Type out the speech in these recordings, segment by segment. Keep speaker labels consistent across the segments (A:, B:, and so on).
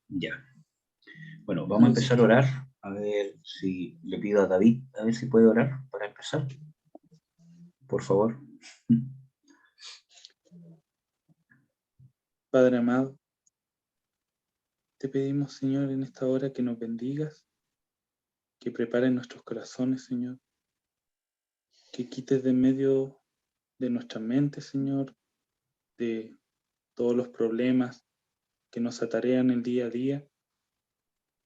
A: Ya. Bueno, vamos a
B: Amén,
A: empezar a
B: Señor.
A: orar. A ver si le pido a David, a ver si puede orar para empezar, por favor.
B: Padre amado, te pedimos, Señor, en esta hora que nos bendigas, que prepares nuestros corazones, Señor, que quites de en medio de nuestra mente, Señor, de todos los problemas que nos atarean el día a día,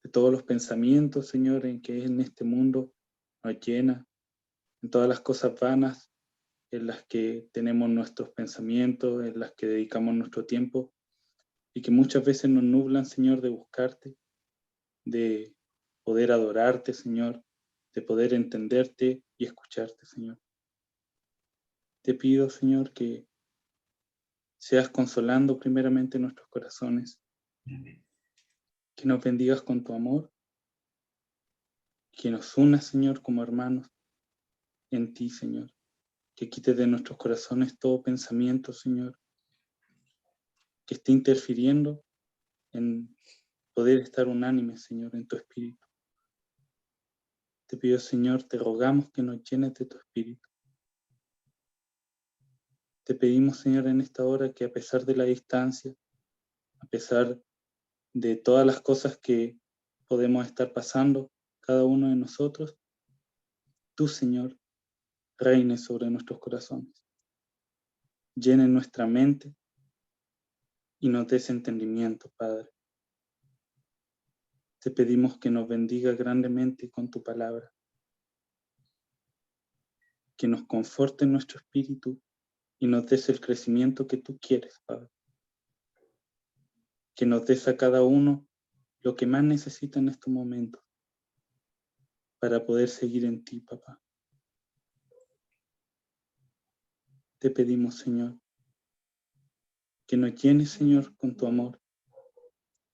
B: de todos los pensamientos, Señor, en que en este mundo nos llena, en todas las cosas vanas en las que tenemos nuestros pensamientos, en las que dedicamos nuestro tiempo y que muchas veces nos nublan, Señor, de buscarte, de poder adorarte, Señor, de poder entenderte y escucharte, Señor. Te pido, Señor, que seas consolando primeramente nuestros corazones, que nos bendigas con tu amor, que nos unas, Señor, como hermanos en ti, Señor, que quites de nuestros corazones todo pensamiento, Señor, que esté interfiriendo en poder estar unánime, Señor, en tu espíritu. Te pido, Señor, te rogamos que nos llenes de tu espíritu. Te pedimos, Señor, en esta hora que a pesar de la distancia, a pesar de todas las cosas que podemos estar pasando, cada uno de nosotros, tú, Señor, reines sobre nuestros corazones, llene nuestra mente y nos des entendimiento, Padre. Te pedimos que nos bendiga grandemente con tu palabra, que nos conforte en nuestro espíritu y nos des el crecimiento que tú quieres, Padre. Que nos des a cada uno lo que más necesita en estos momentos para poder seguir en ti, papá. Te pedimos, Señor, que nos llenes, Señor, con tu amor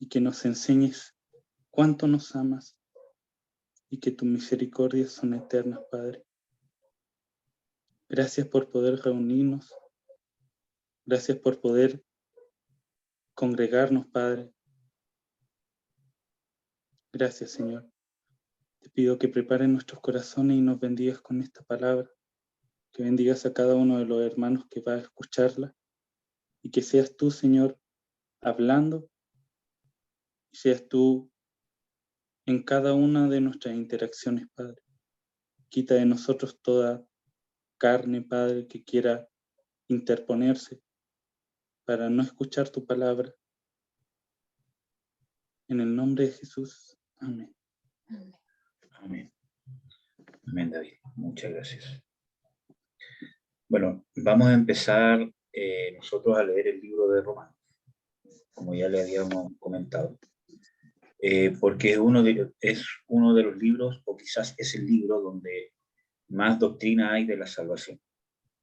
B: y que nos enseñes cuánto nos amas y que tus misericordias son eternas, Padre. Gracias por poder reunirnos, gracias por poder congregarnos, Padre. Gracias, Señor. Te pido que prepares nuestros corazones y nos bendigas con esta palabra, que bendigas a cada uno de los hermanos que va a escucharla y que seas tú, Señor, hablando y seas tú en cada una de nuestras interacciones, Padre. Quita de nosotros toda carne, Padre, que quiera interponerse para no escuchar tu palabra. En el nombre de Jesús. Amén.
A: Amén. Amén, David. Muchas gracias. Bueno, vamos a empezar nosotros a leer el libro de Romanos, como ya le habíamos comentado, porque es uno de los libros, o quizás es el libro donde más doctrina hay de la salvación.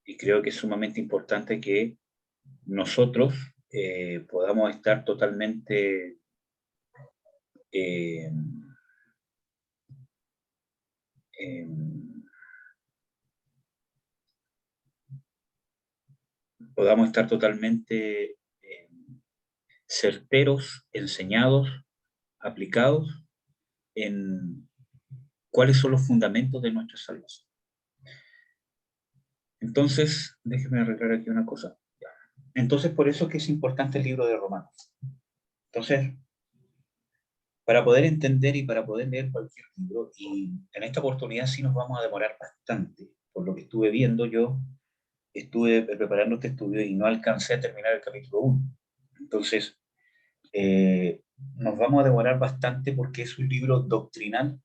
A: Y creo que es sumamente importante que nosotros podamos estar totalmente eh, eh, podamos estar totalmente certeros, enseñados, aplicados en cuáles son los fundamentos de nuestra salvación. Entonces, déjeme arreglar aquí una cosa. Entonces, por eso es que es importante el libro de Romanos. Entonces, para poder entender y para poder leer cualquier libro, y en esta oportunidad sí nos vamos a demorar bastante, por lo que estuve viendo, yo estuve preparando este estudio y no alcancé a terminar el capítulo 1. Entonces, nos vamos a demorar bastante porque es un libro doctrinal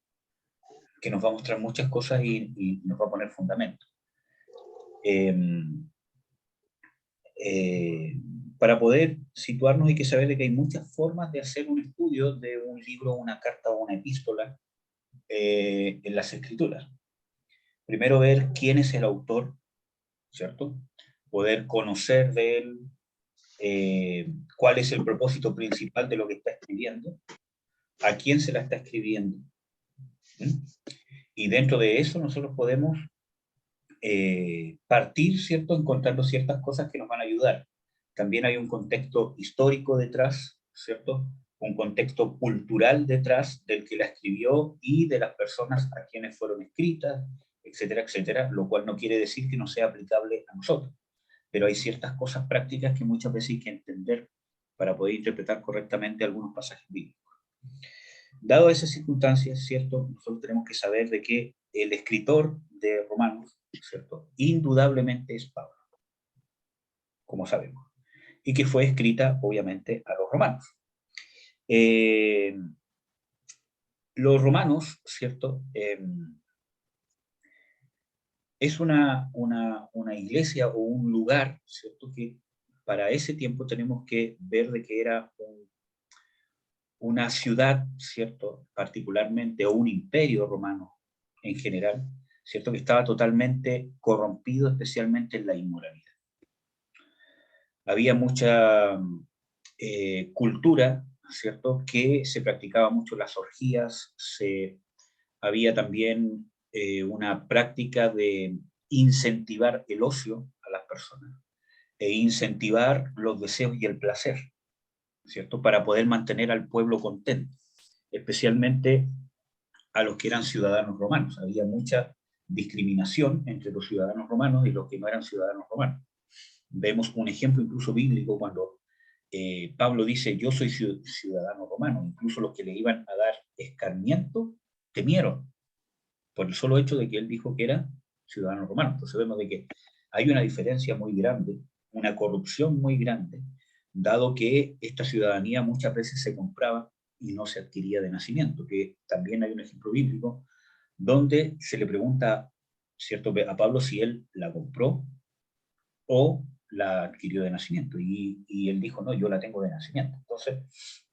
A: que nos va a mostrar muchas cosas y nos va a poner fundamentos. Eh, eh, para poder situarnos hay que saber de que hay muchas formas de hacer un estudio de un libro, una carta o una epístola en las escrituras. Primero ver quién es el autor, ¿cierto? Poder conocer de él cuál es el propósito principal de lo que está escribiendo, a quién se la está escribiendo. ¿Sí? Y dentro de eso nosotros podemos partir, ¿cierto? Encontrando ciertas cosas que nos van a ayudar. También hay un contexto histórico detrás, ¿cierto? Un contexto cultural detrás del que la escribió y de las personas a quienes fueron escritas, etcétera, etcétera, lo cual no quiere decir que no sea aplicable a nosotros. Pero hay ciertas cosas prácticas que muchas veces hay que entender para poder interpretar correctamente algunos pasajes bíblicos. Dado esas circunstancias, ¿cierto? Nosotros tenemos que saber de que el escritor de Romanos, ¿cierto? Indudablemente es Pablo, como sabemos, y que fue escrita, obviamente, a los romanos. Eh, los romanos, ¿cierto? Es una iglesia o un lugar, ¿cierto? Que para ese tiempo tenemos que ver de que era una ciudad, ¿cierto? Particularmente, o un imperio romano en general, ¿cierto? Que estaba totalmente corrompido, especialmente en la inmoralidad. Había mucha cultura, ¿cierto? Que se practicaba mucho las orgías, había también una práctica de incentivar el ocio a las personas e incentivar los deseos y el placer, ¿cierto? Para poder mantener al pueblo contento, especialmente a los que eran ciudadanos romanos. Había mucha discriminación entre los ciudadanos romanos y los que no eran ciudadanos romanos. Vemos un ejemplo incluso bíblico cuando Pablo dice, yo soy ciudadano romano. Incluso los que le iban a dar escarmiento temieron por el solo hecho de que él dijo que era ciudadano romano. Entonces vemos de que hay una diferencia muy grande, una corrupción muy grande, dado que esta ciudadanía muchas veces se compraba y no se adquiría de nacimiento, que también hay un ejemplo bíblico donde se le pregunta, ¿cierto?, a Pablo si él la compró o la adquirió de nacimiento, y él dijo, no, yo la tengo de nacimiento. Entonces,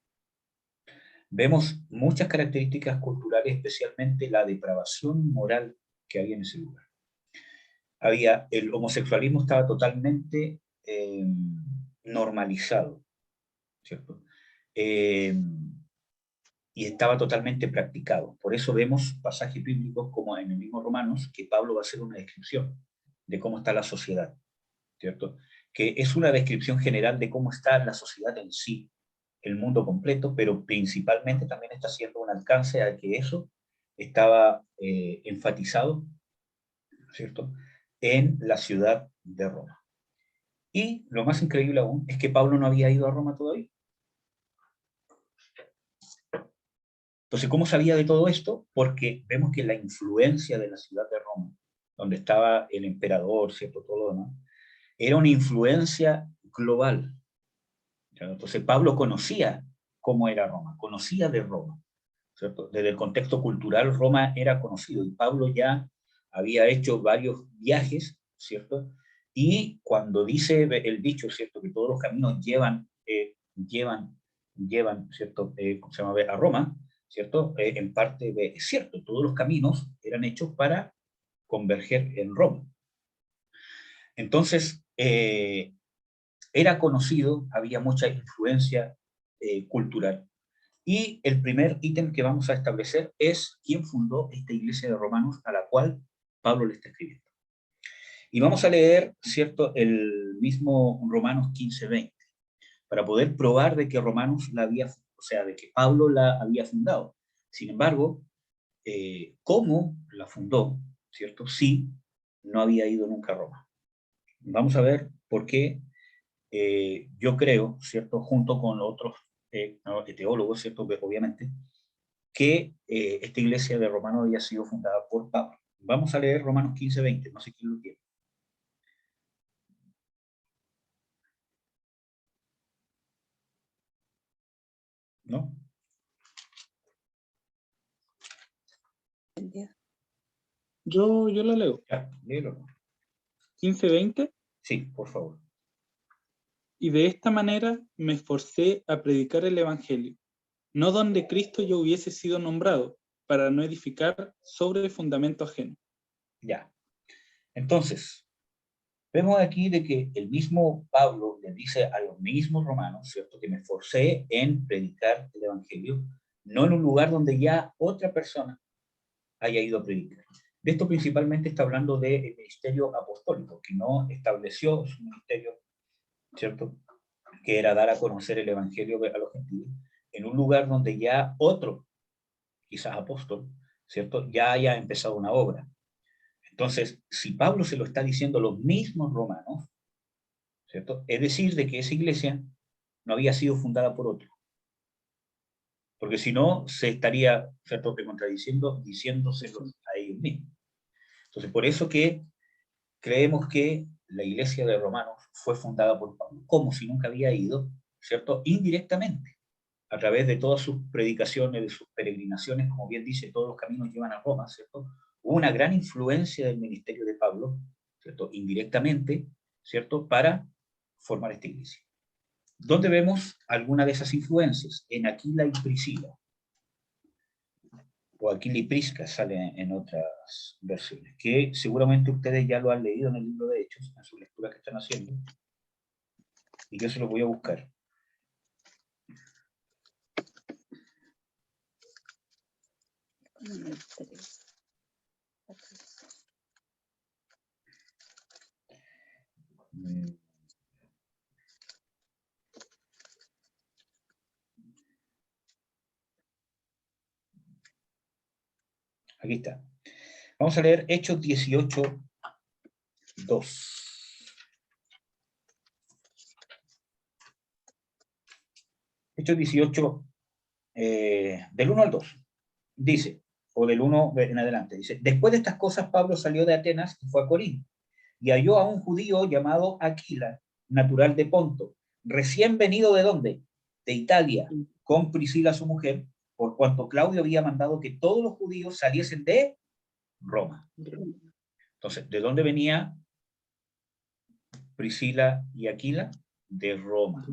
A: vemos muchas características culturales, especialmente la depravación moral que había en ese lugar. El homosexualismo estaba totalmente normalizado, ¿cierto? Y estaba totalmente practicado. Por eso vemos pasajes bíblicos como en el mismo Romanos, que Pablo va a hacer una descripción de cómo está la sociedad, ¿cierto? Que es una descripción general de cómo está la sociedad en sí, el mundo completo, pero principalmente también está haciendo un alcance a que eso estaba enfatizado, ¿cierto?, en la ciudad de Roma. Y lo más increíble aún es que Pablo no había ido a Roma todavía. Entonces, ¿cómo sabía de todo esto? Porque vemos que la influencia de la ciudad de Roma, donde estaba el emperador, ¿cierto?, todo lo demás, era una influencia global. Entonces, Pablo conocía cómo era Roma, conocía de Roma, ¿cierto? Desde el contexto cultural, Roma era conocido y Pablo ya había hecho varios viajes, ¿cierto? Y cuando dice el dicho, ¿cierto?, que todos los caminos llevan, ¿cierto?, ¿cómo se llama?, a Roma, ¿cierto? En parte es cierto, todos los caminos eran hechos para converger en Roma. Entonces, era conocido, había mucha influencia cultural. Y el primer ítem que vamos a establecer es quién fundó esta iglesia de Romanos a la cual Pablo le está escribiendo. Y vamos a leer, ¿cierto?, el mismo Romanos 15:20, para poder probar de que Romanos la había, o sea, de que Pablo la había fundado. Sin embargo, ¿cómo la fundó? ¿Cierto? Sí, no había ido nunca a Roma. Vamos a ver por qué yo creo, ¿cierto?, junto con otros teólogos, ¿cierto?, obviamente, que esta iglesia de Romanos había sido fundada por Pablo. Vamos a leer Romanos 15:20, no sé quién lo tiene. ¿No?
B: Yo la leo.
A: Ya, léelo.
B: 15:20.
A: Sí, por favor.
B: Y de esta manera me esforcé a predicar el Evangelio, no donde Cristo yo hubiese sido nombrado, para no edificar sobre fundamento ajeno.
A: Ya. Entonces, vemos aquí de que el mismo Pablo le dice a los mismos romanos, ¿cierto?, que me esforcé en predicar el Evangelio, no en un lugar donde ya otra persona haya ido a predicar. De esto principalmente está hablando del ministerio apostólico, que no estableció su ministerio, ¿cierto?, que era dar a conocer el Evangelio a los gentiles, en un lugar donde ya otro, quizás apóstol, ¿cierto?, ya haya empezado una obra. Entonces, si Pablo se lo está diciendo a los mismos romanos, ¿cierto?, es decir, de que esa iglesia no había sido fundada por otro. Porque si no, se estaría, ¿cierto?, contradiciendo, diciéndoselo a ellos mismos. Entonces, por eso que creemos que la iglesia de Romanos fue fundada por Pablo, como si nunca había ido, ¿cierto?, indirectamente, a través de todas sus predicaciones, de sus peregrinaciones, como bien dice, todos los caminos llevan a Roma, ¿cierto? Hubo una gran influencia del ministerio de Pablo, ¿cierto?, indirectamente, ¿cierto?, para formar esta iglesia. ¿Dónde vemos alguna de esas influencias? En Aquila y Priscila. O Aquila y Prisca sale en otras versiones, que seguramente ustedes ya lo han leído en el libro de Hechos, en su lectura que están haciendo, y yo se los voy a buscar. Aquí está. Vamos a leer Hechos 18, 2. Hechos 18, del 1 al 2. Dice, o del 1 en adelante, dice, después de estas cosas Pablo salió de Atenas y fue a Corinto, y halló a un judío llamado Aquila, natural de Ponto, recién venido ¿de dónde? De Italia, con Priscila su mujer, por cuanto Claudio había mandado que todos los judíos saliesen de Roma. Entonces, ¿de dónde venía Priscila y Aquila? De Roma.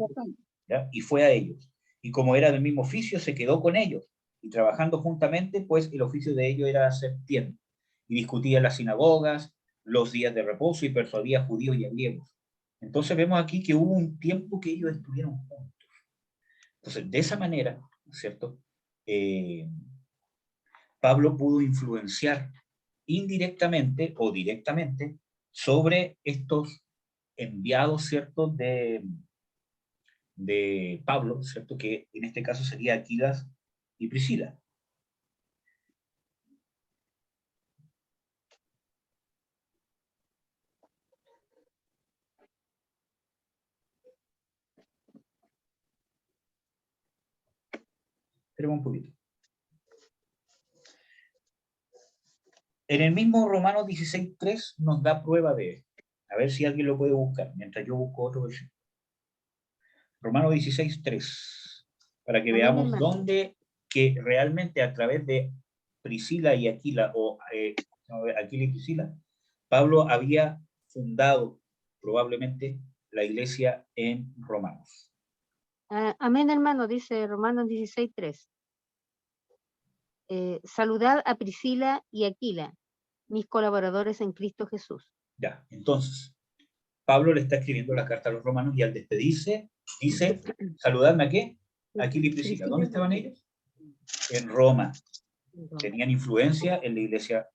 A: ¿Ya? Y fue a ellos. Y como era del mismo oficio, se quedó con ellos. Y trabajando juntamente, pues el oficio de ellos era hacer tienda. Y discutía en las sinagogas, los días de reposo, y persuadía a judíos y a griegos. Entonces vemos aquí que hubo un tiempo que ellos estuvieron juntos. Entonces, de esa manera, ¿cierto? Pablo pudo influenciar indirectamente o directamente sobre estos enviados, ¿cierto?, de Pablo, ¿cierto?, que en este caso sería Aquilas y Priscila. Espera un poquito. En el mismo Romanos 16:3 nos da prueba de esto. A ver si alguien lo puede buscar, mientras yo busco otro versículo. Romanos 16:3, para que veamos dónde que realmente a través de Priscila y Aquila, o Aquila y Priscila, Pablo había fundado probablemente la iglesia en Romanos.
C: Amén, hermano, dice Romanos 16:3. Saludad a Priscila y Aquila, mis colaboradores en Cristo Jesús.
A: Ya, entonces, Pablo le está escribiendo la carta a los romanos y al despedirse dice, saludadme a qué? Aquila y Priscila. ¿Dónde estaban ellos? En Roma. Tenían influencia en la iglesia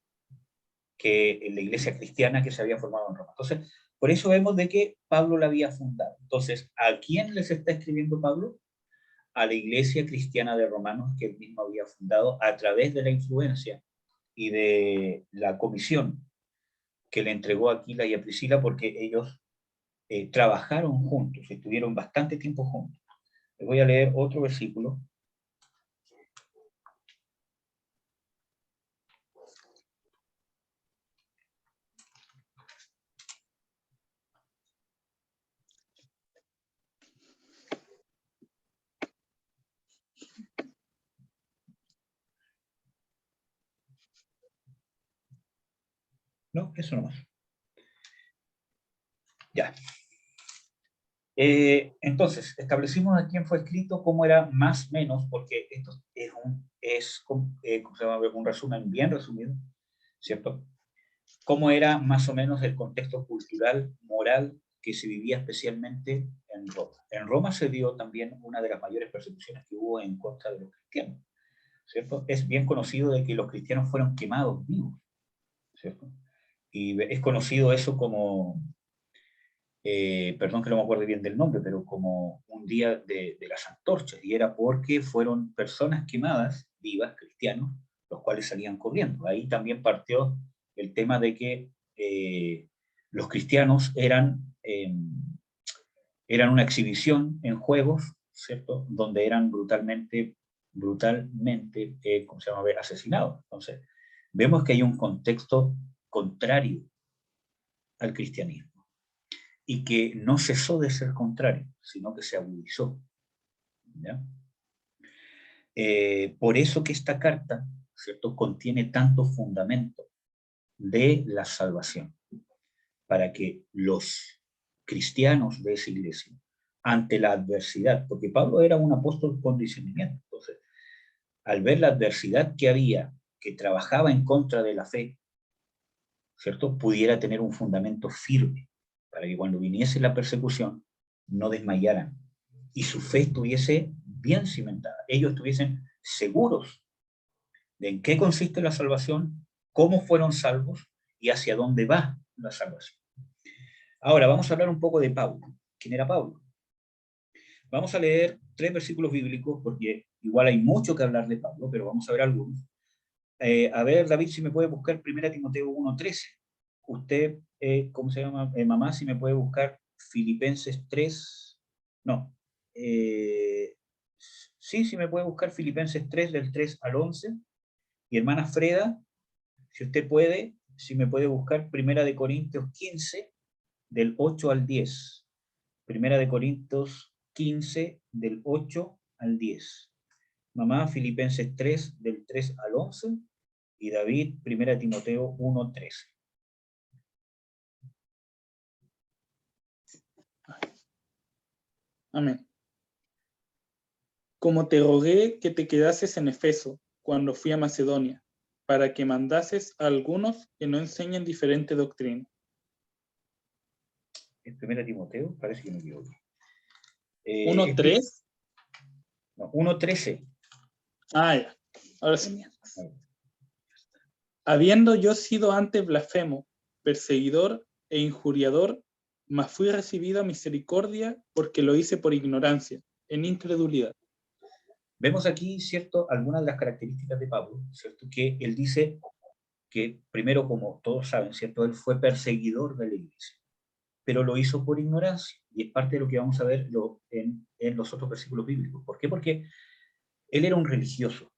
A: cristiana que se había formado en Roma. Entonces, por eso vemos de que Pablo la había fundado. Entonces, ¿a quién les está escribiendo Pablo? A la iglesia cristiana de Romanos que él mismo había fundado a través de la influencia y de la comisión que le entregó a Aquila y a Priscila, porque ellos trabajaron juntos, estuvieron bastante tiempo juntos. Les voy a leer otro versículo. No, eso no más. Ya. Entonces, establecimos a quién fue escrito, cómo era más o menos, porque esto es un resumen bien resumido, ¿cierto? Cómo era más o menos el contexto cultural, moral, que se vivía especialmente en Roma. En Roma se dio también una de las mayores persecuciones que hubo en contra de los cristianos, ¿cierto? Es bien conocido de que los cristianos fueron quemados vivos, ¿cierto? Y es conocido eso como perdón que no me acuerdo bien del nombre, pero como un día de las antorchas, y era porque fueron personas quemadas, vivas, cristianos, los cuales salían corriendo. Ahí también partió el tema de que los cristianos eran una exhibición en juegos, ¿cierto? Donde eran brutalmente, ¿cómo se llama? Asesinados. Entonces, vemos que hay un contexto contrario al cristianismo y que no cesó de ser contrario, sino que se agudizó. ¿Ya? Por eso que esta carta, ¿cierto?, contiene tanto fundamento de la salvación, para que los cristianos de esa iglesia, ante la adversidad, porque Pablo era un apóstol con discernimiento, entonces, al ver la adversidad que había, que trabajaba en contra de la fe, ¿cierto?, pudiera tener un fundamento firme, para que cuando viniese la persecución, no desmayaran, y su fe estuviese bien cimentada, ellos estuviesen seguros de en qué consiste la salvación, cómo fueron salvos y hacia dónde va la salvación. Ahora vamos a hablar un poco de Pablo. ¿Quién era Pablo? Vamos a leer 3 versículos bíblicos porque igual hay mucho que hablar de Pablo, pero vamos a ver algunos. A ver, David, si me puede buscar 1 Timoteo 1:13. Usted, ¿cómo se llama? Mamá, si me puede buscar Filipenses 3. No. Sí, me puede buscar Filipenses 3 del 3 al 11. Y hermana Freda, si usted puede, si me puede buscar 1 Corintios 15 del 8 al 10. 1 Corintios 15 del 8 al 10. Mamá, Filipenses 3 del 3 al 11. Y David, 1 Timoteo 1:13.
B: Amén. Como te rogué que te quedases en Efeso cuando fui a Macedonia, para que mandases a algunos que no enseñen diferente doctrina.
A: ¿Es 1 Timoteo? Parece que me equivoco.
B: 1:3.
A: No, 1:13.
B: Ah, ya. Ahora sí. Habiendo yo sido antes blasfemo, perseguidor e injuriador, mas fui recibido a misericordia porque lo hice por ignorancia, en incredulidad.
A: Vemos aquí, ¿cierto?, algunas de las características de Pablo, ¿cierto?, que él dice que primero, como todos saben, ¿cierto?, él fue perseguidor de la iglesia, pero lo hizo por ignorancia, y es parte de lo que vamos a ver en los otros versículos bíblicos. ¿Por qué? Porque él era un religioso,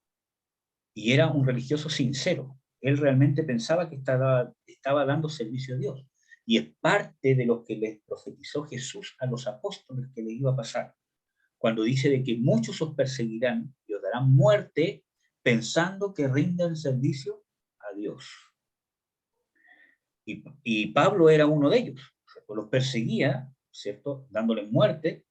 A: y era un religioso sincero. Él realmente pensaba que estaba dando servicio a Dios, y es parte de lo que les profetizó Jesús a los apóstoles que le iba a pasar, cuando dice de que muchos os perseguirán y os darán muerte pensando que rinden servicio a Dios. Y Pablo era uno de ellos, ¿cierto? Los perseguía, ¿cierto?, dándoles muerte,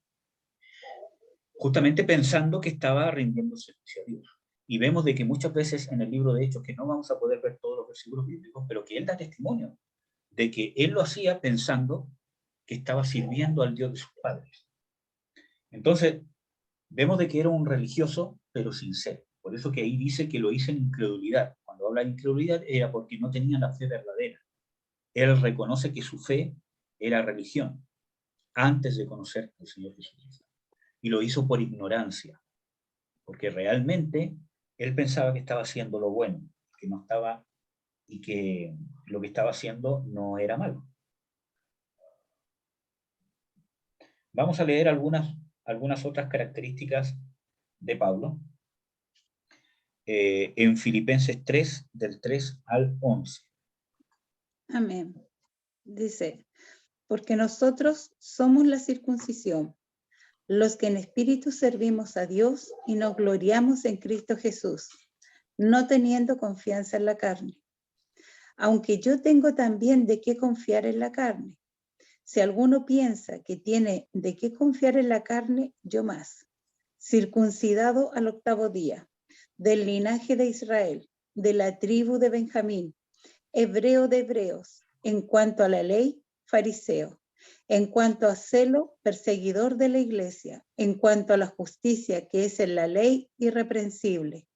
A: justamente pensando que estaba rindiendo servicio a Dios. Y vemos de que muchas veces en el libro de Hechos, que no vamos a poder ver todos los versículos bíblicos, pero que él da testimonio de que él lo hacía pensando que estaba sirviendo al Dios de sus padres. Entonces, vemos de que era un religioso, pero sincero. Por eso que ahí dice que lo hizo en incredulidad. Cuando habla de incredulidad era porque no tenía la fe verdadera. Él reconoce que su fe era religión antes de conocer al Señor Jesucristo. Y lo hizo por ignorancia, porque realmente él pensaba que estaba haciendo lo bueno, que no estaba, y que lo que estaba haciendo no era malo. Vamos a leer algunas otras características de Pablo. En Filipenses 3, del 3 al 11.
D: Amén. Dice, porque nosotros somos la circuncisión, los que en espíritu servimos a Dios y nos gloriamos en Cristo Jesús, no teniendo confianza en la carne. Aunque yo tengo también de qué confiar en la carne. Si alguno piensa que tiene de qué confiar en la carne, yo más. Circuncidado al 8º día, del linaje de Israel, de la tribu de Benjamín, hebreo de hebreos, en cuanto a la ley, fariseo, en cuanto a celo, perseguidor de la iglesia, en cuanto a la justicia que es en la ley, irreprensible.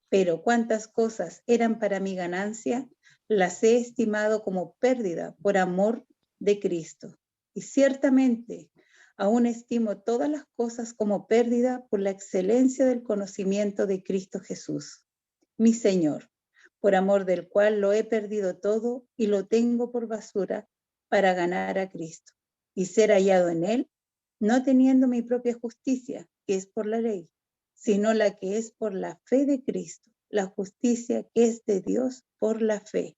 D: Pero cuantas cosas eran para mi ganancia, las he estimado como pérdida por amor de Cristo. y ciertamente aún estimo todas las cosas como pérdida por la excelencia del conocimiento de Cristo Jesús, mi Señor, por amor del cual lo he perdido todo y lo tengo por basura para ganar a Cristo y ser hallado en él, no teniendo mi propia justicia, que es por la ley, sino la que es por la fe de Cristo, la justicia que es de Dios por la fe,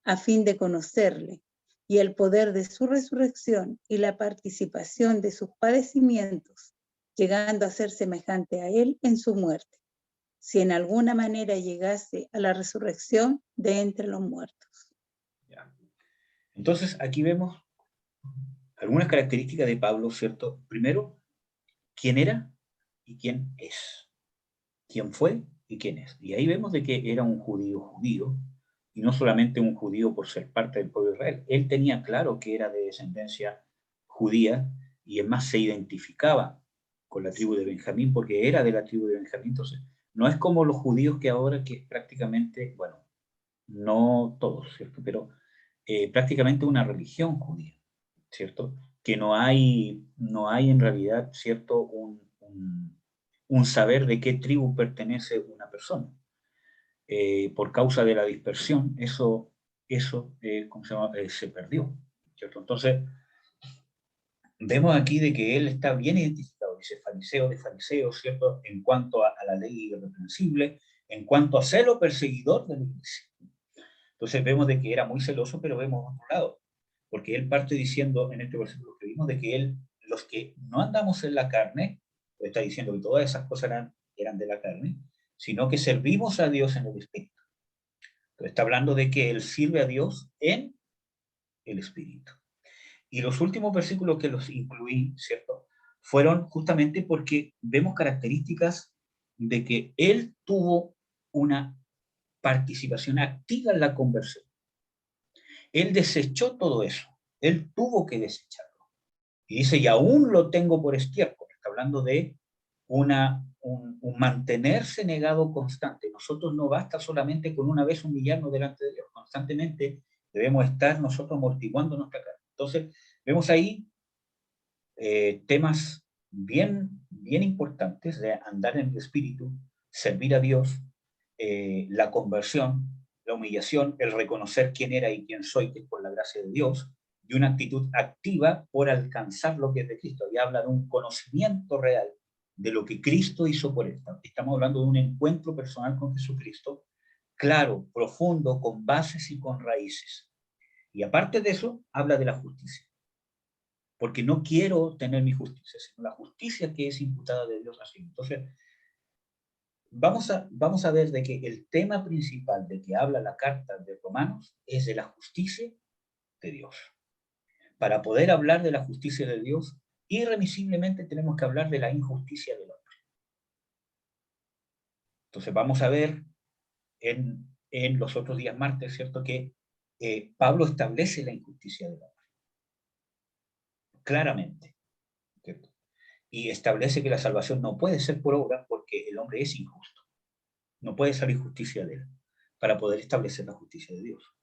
D: a fin de conocerle y el poder de su resurrección y la participación de sus padecimientos, llegando a ser semejante a él en su muerte, si en alguna manera llegase a la resurrección de entre los muertos.
A: Ya. Entonces, aquí vemos algunas características de Pablo, ¿cierto? Primero, quién era y quién es. Quién fue y quién es. Y ahí vemos de que era un judío, y no solamente un judío por ser parte del pueblo de Israel. Él tenía claro que era de descendencia judía, y además se identificaba con la tribu de Benjamín, porque era de la tribu de Benjamín. Entonces, no es como los judíos que ahora, que es prácticamente, bueno, no todos, ¿cierto? Pero prácticamente una religión judía, ¿cierto? Que no hay en realidad, ¿cierto? Un saber de qué tribu pertenece una persona. Por causa de la dispersión, eso ¿cómo se llama? Se perdió, ¿cierto? Entonces, vemos aquí de que él está bien identificado, dice fariseo de fariseos, ¿cierto? En cuanto a la ley irreprensible, en cuanto a celo perseguidor de la iglesia. Entonces vemos de que era muy celoso, pero vemos otro lado, porque él parte diciendo en este versículo que vimos de que él, los que no andamos en la carne, está diciendo que todas esas cosas eran de la carne, sino que servimos a Dios en el Espíritu. Entonces está hablando de que él sirve a Dios en el Espíritu. Y los últimos versículos que los incluí, ¿cierto? Fueron justamente porque vemos características de que él tuvo una participación activa en la conversión. Él desechó todo eso. Él tuvo que desecharlo. Y dice, y aún lo tengo por estiércol. Está hablando de un mantenerse negado constante. Nosotros no basta solamente con una vez humillarnos delante de Dios. Constantemente debemos estar nosotros amortiguando nuestra carne. Entonces, vemos ahí temas bien importantes de andar en el Espíritu, servir a Dios, la conversión, la humillación, el reconocer quién era y quién soy, que es por la gracia de Dios, y una actitud activa por alcanzar lo que es de Cristo. Y habla de un conocimiento real de lo que Cristo hizo por él. Estamos hablando de un encuentro personal con Jesucristo, claro, profundo, con bases y con raíces. Y aparte de eso, habla de la justicia. Porque no quiero tener mi justicia, sino la justicia que es imputada de Dios así. Entonces, vamos a ver de que el tema principal de que habla la carta de Romanos es de la justicia de Dios. Para poder hablar de la justicia de Dios, irremisiblemente tenemos que hablar de la injusticia del hombre. Entonces vamos a ver en los otros días martes, ¿cierto? Que Pablo establece la injusticia del hombre. Claramente, ¿cierto? Y establece que la salvación no puede ser por obra porque el hombre es injusto. No puede salir justicia de él para poder establecer la justicia de Dios.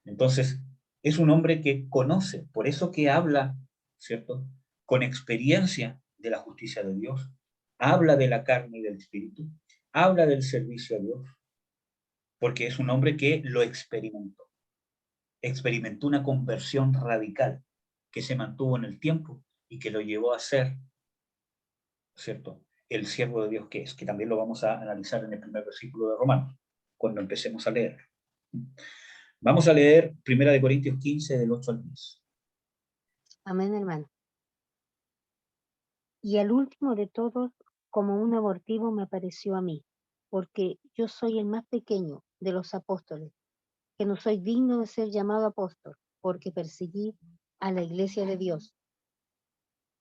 A: Entonces, es un hombre que conoce, por eso que habla, ¿cierto? Con experiencia de la justicia de Dios, habla de la carne y del espíritu, habla del servicio a Dios, porque es un hombre que lo experimentó. Experimentó una conversión radical que se mantuvo en el tiempo y que lo llevó a ser, ¿cierto?, el siervo de Dios que es, que también lo vamos a analizar en el primer versículo de Romanos, cuando empecemos a leer. Vamos a leer 1 Corintios 15, del 8 al 10.
C: Amén, hermano. Y al último de todos, como un abortivo me pareció a mí, porque yo soy el más pequeño de los apóstoles, que no soy digno de ser llamado apóstol, porque perseguí a la iglesia de Dios.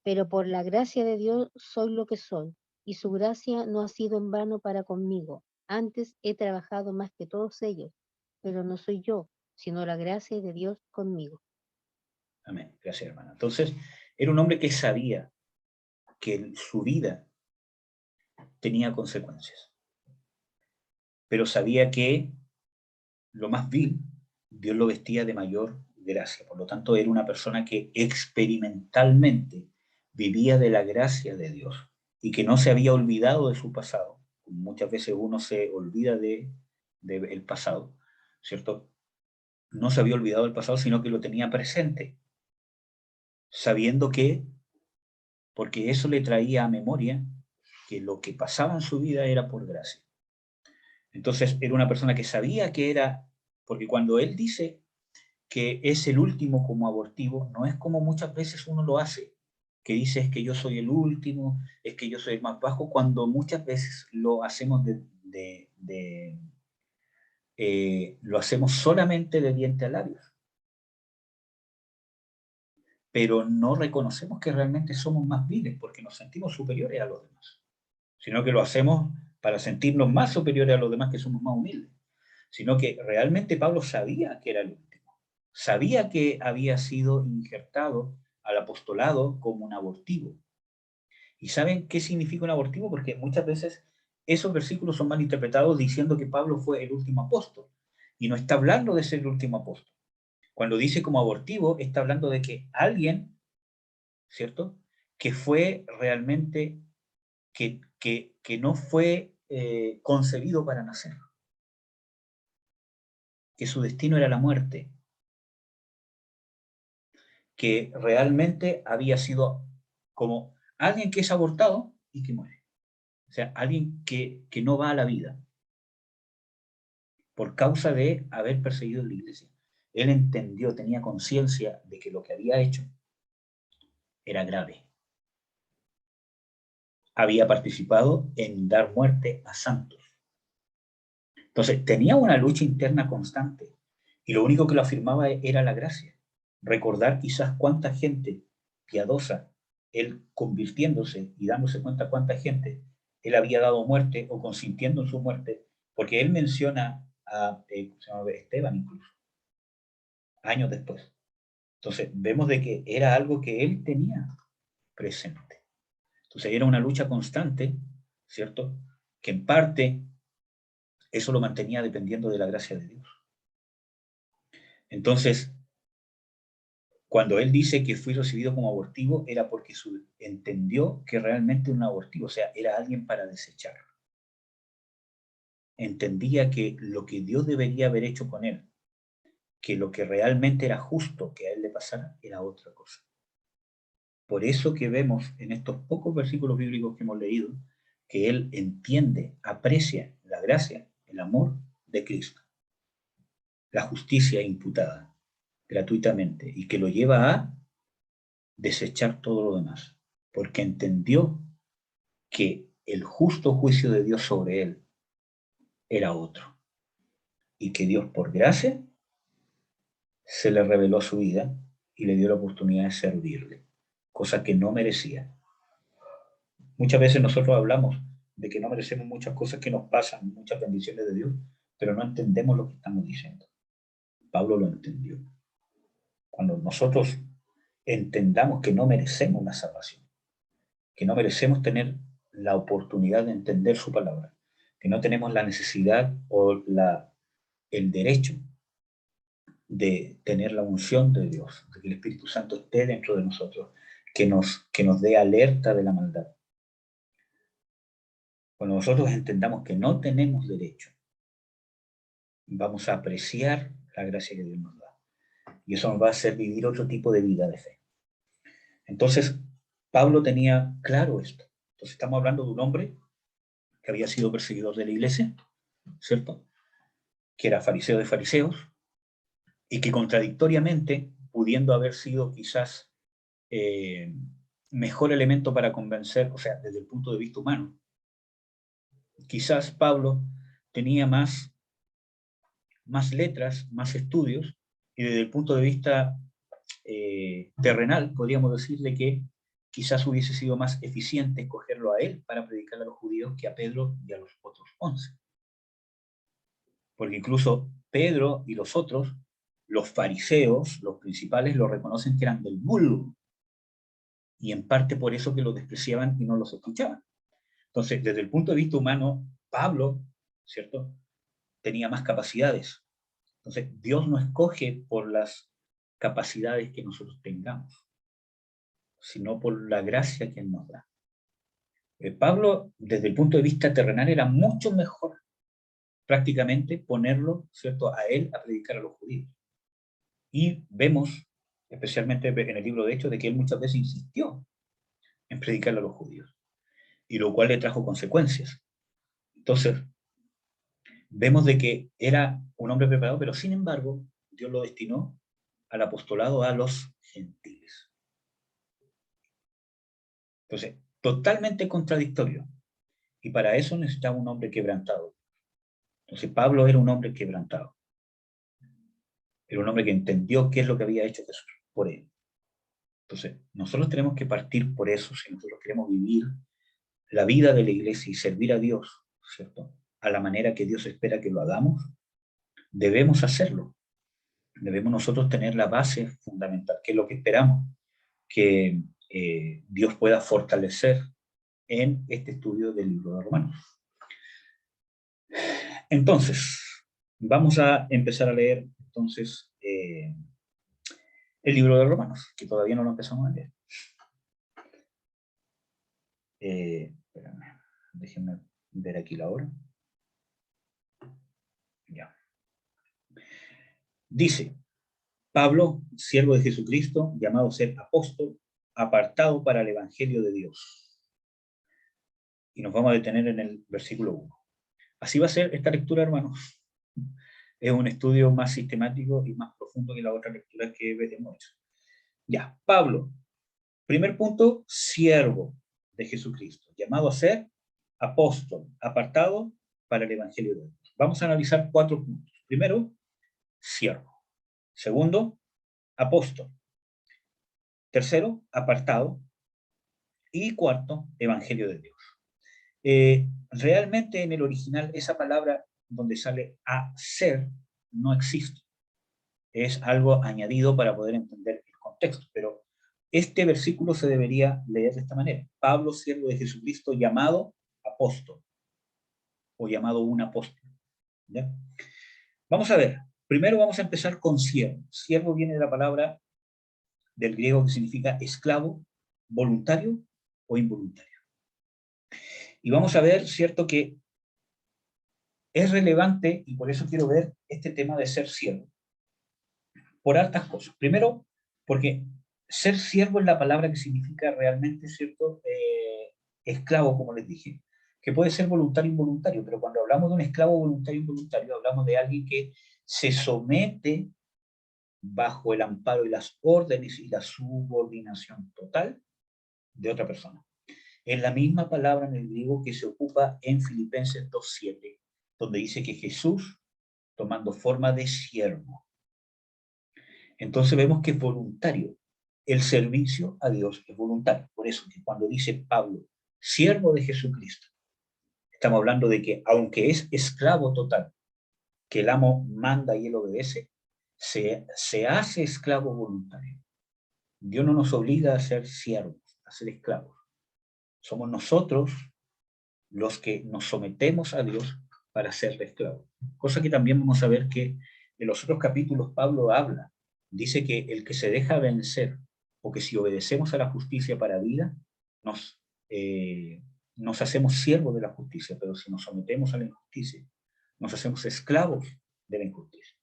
C: Pero por la gracia de Dios soy lo que soy, y su gracia no ha sido en vano para conmigo. Antes he trabajado más que todos ellos, pero no soy yo, sino la gracia de Dios conmigo.
A: Amén. Gracias, hermana. Entonces, era un hombre que sabía que su vida tenía consecuencias, pero sabía que lo más vil, Dios lo vestía de mayor gracia. Por lo tanto, era una persona que experimentalmente vivía de la gracia de Dios y que no se había olvidado de su pasado. Muchas veces uno se olvida del pasado, ¿cierto? No se había olvidado del pasado, sino que lo tenía presente, sabiendo que, porque eso le traía a memoria, que lo que pasaba en su vida era por gracia. Entonces era una persona que sabía que era, porque cuando él dice que es el último como abortivo, no es como muchas veces uno lo hace, que dice es que yo soy el último, es que yo soy el más bajo, cuando muchas veces lo hacemos lo hacemos solamente de diente a labios, pero no reconocemos que realmente somos más viles porque nos sentimos superiores a los demás, sino que lo hacemos para sentirnos más superiores a los demás, que somos más humildes, sino que realmente Pablo sabía que era el último, sabía que había sido injertado al apostolado como un abortivo. ¿Y saben qué significa un abortivo? Porque muchas veces esos versículos son mal interpretados diciendo que Pablo fue el último apóstol, y no está hablando de ser el último apóstol. Cuando dice como abortivo, está hablando de que alguien, ¿cierto?, que fue realmente, que no fue concebido para nacer, que su destino era la muerte, que realmente había sido como alguien que es abortado y que muere. O sea, alguien que no va a la vida por causa de haber perseguido la iglesia. Él entendió, tenía conciencia de que lo que había hecho era grave. Había participado en dar muerte a santos. Entonces, tenía una lucha interna constante y lo único que lo afirmaba era la gracia. Recordar quizás cuánta gente piadosa, él convirtiéndose y dándose cuenta cuánta gente él había dado muerte o consintiendo en su muerte, porque él menciona a Esteban incluso, años después. Entonces, vemos de que era algo que él tenía presente. Entonces, era una lucha constante, ¿cierto? Que en parte eso lo mantenía dependiendo de la gracia de Dios. Entonces, cuando él dice que fui recibido como abortivo, era porque entendió que realmente un abortivo, o sea, era alguien para desechar. Entendía que lo que Dios debería haber hecho con él, que lo que realmente era justo que a él le pasara, era otra cosa. Por eso que vemos en estos pocos versículos bíblicos que hemos leído, que él entiende, aprecia la gracia, el amor de Cristo, la justicia imputada gratuitamente, y que lo lleva a desechar todo lo demás, porque entendió que el justo juicio de Dios sobre él era otro, y que Dios por gracia se le reveló su vida y le dio la oportunidad de servirle, cosa que no merecía. Muchas veces nosotros hablamos de que no merecemos muchas cosas que nos pasan, muchas bendiciones de Dios, pero no entendemos lo que estamos diciendo. Pablo lo entendió. Cuando nosotros entendamos que no merecemos la salvación, que no merecemos tener la oportunidad de entender su palabra, que no tenemos la necesidad o el derecho de tener la unción de Dios, de que el Espíritu Santo esté dentro de nosotros, que nos dé alerta de la maldad. Cuando nosotros entendamos que no tenemos derecho, vamos a apreciar la gracia que Dios nos da. Y eso nos va a hacer vivir otro tipo de vida de fe. Entonces, Pablo tenía claro esto. Entonces, estamos hablando de un hombre que había sido perseguidor de la iglesia, ¿cierto? Que era fariseo de fariseos, y que contradictoriamente, pudiendo haber sido quizás mejor elemento para convencer, o sea, desde el punto de vista humano, quizás Pablo tenía más letras, más estudios, y desde el punto de vista terrenal, podríamos decirle que quizás hubiese sido más eficiente escogerlo a él para predicar a los judíos que a Pedro y a los otros 11. Porque incluso Pedro y los otros, los fariseos, los principales, lo reconocen que eran del vulgo, y en parte por eso que los despreciaban y no los escuchaban. Entonces, desde el punto de vista humano, Pablo, ¿cierto?, tenía más capacidades. Entonces, Dios no escoge por las capacidades que nosotros tengamos, sino por la gracia que Él nos da. Pablo, desde el punto de vista terrenal, era mucho mejor prácticamente ponerlo, ¿cierto?, a él a predicar a los judíos. Y vemos, especialmente en el libro de Hechos, de que él muchas veces insistió en predicarle a los judíos, y lo cual le trajo consecuencias. Entonces, vemos de que era un hombre preparado, pero sin embargo, Dios lo destinó al apostolado a los gentiles. Entonces, totalmente contradictorio. Y para eso necesitaba un hombre quebrantado. Entonces, Pablo era un hombre quebrantado. Era un hombre que entendió qué es lo que había hecho Jesús por él. Entonces, nosotros tenemos que partir por eso, si nosotros queremos vivir la vida de la iglesia y servir a Dios, ¿cierto?, a la manera que Dios espera que lo hagamos, debemos hacerlo. Debemos nosotros tener la base fundamental, que es lo que esperamos que Dios pueda fortalecer en este estudio del libro de Romanos. Entonces, vamos a empezar a leer entonces el libro de Romanos, que todavía no lo empezamos a leer. Espérame, déjenme ver aquí la hora. Ya. Dice, Pablo, siervo de Jesucristo, llamado a ser apóstol, apartado para el evangelio de Dios. Y nos vamos a detener en el versículo 1. Así va a ser esta lectura, hermanos. Es un estudio más sistemático y más profundo que la otra lectura que hemos hecho. Ya, Pablo, primer punto, siervo de Jesucristo, llamado a ser apóstol, apartado para el evangelio de Dios. Vamos a analizar 4 puntos. Primero, siervo. Segundo, apóstol. Tercero, apartado. Y cuarto, evangelio de Dios. Realmente en el original esa palabra donde sale a ser no existe. Es algo añadido para poder entender el contexto, pero este versículo se debería leer de esta manera. Pablo, siervo de Jesucristo, llamado apóstol, o llamado un apóstol. ¿Ya? Vamos a ver. Primero vamos a empezar con siervo. Siervo viene de la palabra del griego que significa esclavo, voluntario o involuntario. Y vamos a ver, cierto, que es relevante, y por eso quiero ver este tema de ser siervo, por altas cosas. Primero, porque ser siervo es la palabra que significa realmente, cierto, esclavo, como les dije, que puede ser voluntario o involuntario, pero cuando hablamos de un esclavo voluntario o involuntario, hablamos de alguien que se somete bajo el amparo y las órdenes y la subordinación total de otra persona. Es la misma palabra en el griego que se ocupa en Filipenses 2:7, donde dice que Jesús, tomando forma de siervo. Entonces vemos que es voluntario. El servicio a Dios es voluntario. Por eso que cuando dice Pablo, siervo de Jesucristo, estamos hablando de que aunque es esclavo total, que el amo manda y él obedece, se hace esclavo voluntario. Dios no nos obliga a ser siervos, a ser esclavos. Somos nosotros los que nos sometemos a Dios para ser esclavos. Cosa que también vamos a ver que en los otros capítulos Pablo habla. Dice que el que se deja vencer, o que si obedecemos a la justicia para vida, nos hacemos siervos de la justicia, pero si nos sometemos a la injusticia, nos hacemos esclavos de la injusticia.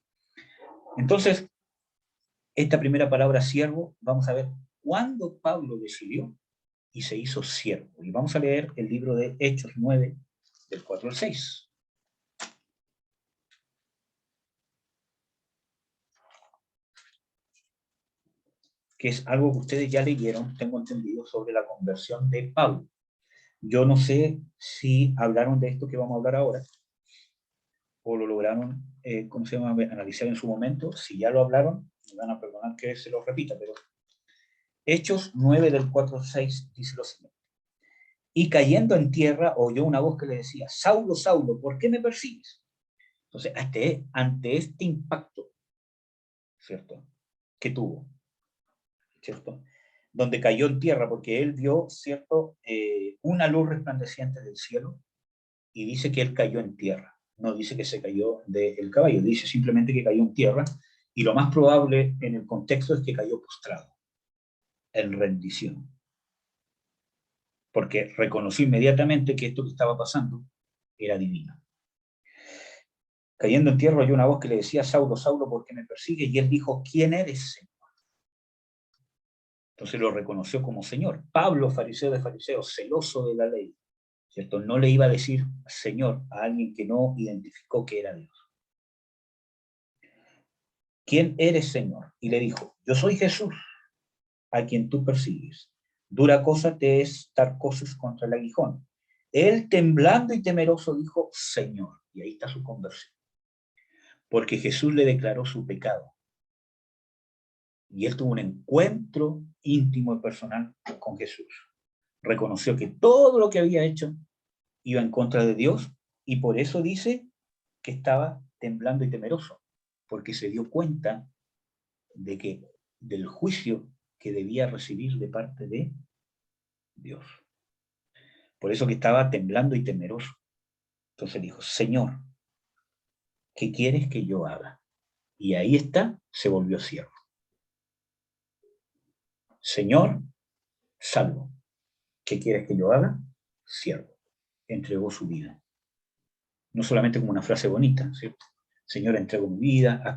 A: Entonces, esta primera palabra siervo, vamos a ver cuándo Pablo decidió y se hizo siervo. Y vamos a leer el libro de Hechos 9, del 4 al 6. Que es algo que ustedes ya leyeron, tengo entendido, sobre la conversión de Pablo. Yo no sé si hablaron de esto que vamos a hablar ahora, o lo lograron, analizar en su momento. Si ya lo hablaron, me van a perdonar que se lo repita, pero Hechos 9, del 4 al 6, dice lo siguiente. Y cayendo en tierra, oyó una voz que le decía, Saulo, Saulo, ¿por qué me persigues? Entonces, ante este impacto, ¿cierto?, que tuvo, ¿cierto?, donde cayó en tierra, porque él vio, ¿cierto?, una luz resplandeciente del cielo, y dice que él cayó en tierra. No dice que se cayó del caballo, dice simplemente que cayó en tierra, Y lo más probable en el contexto es que cayó postrado, en rendición. Porque reconoció inmediatamente que esto que estaba pasando era divino. Cayendo en tierra oyó una voz que le decía, Saulo, Saulo, ¿por qué me persigues? Y él dijo, ¿quién eres, Señor? Entonces lo reconoció como Señor. Pablo, fariseo de fariseos, celoso de la ley, ¿cierto? No le iba a decir Señor a alguien que no identificó que era Dios. ¿Quién eres, Señor? Y le dijo, yo soy Jesús, a quien tú persigues. Dura cosa te es dar cosas contra el aguijón. Él, temblando y temeroso, dijo, Señor. Y ahí está su conversión. Porque Jesús le declaró su pecado. Y él tuvo un encuentro íntimo y personal con Jesús. Reconoció que todo lo que había hecho iba en contra de Dios, y por eso dice que estaba temblando y temeroso, porque se dio cuenta de que del juicio que debía recibir de parte de Dios. Por eso que estaba temblando y temeroso. Entonces dijo, Señor, ¿qué quieres que yo haga? Y ahí está, se volvió siervo. Señor, salvo. ¿Qué quieres que yo haga? Siervo. Entregó su vida. No solamente como una frase bonita, ¿cierto? Señor, entrego mi vida, haz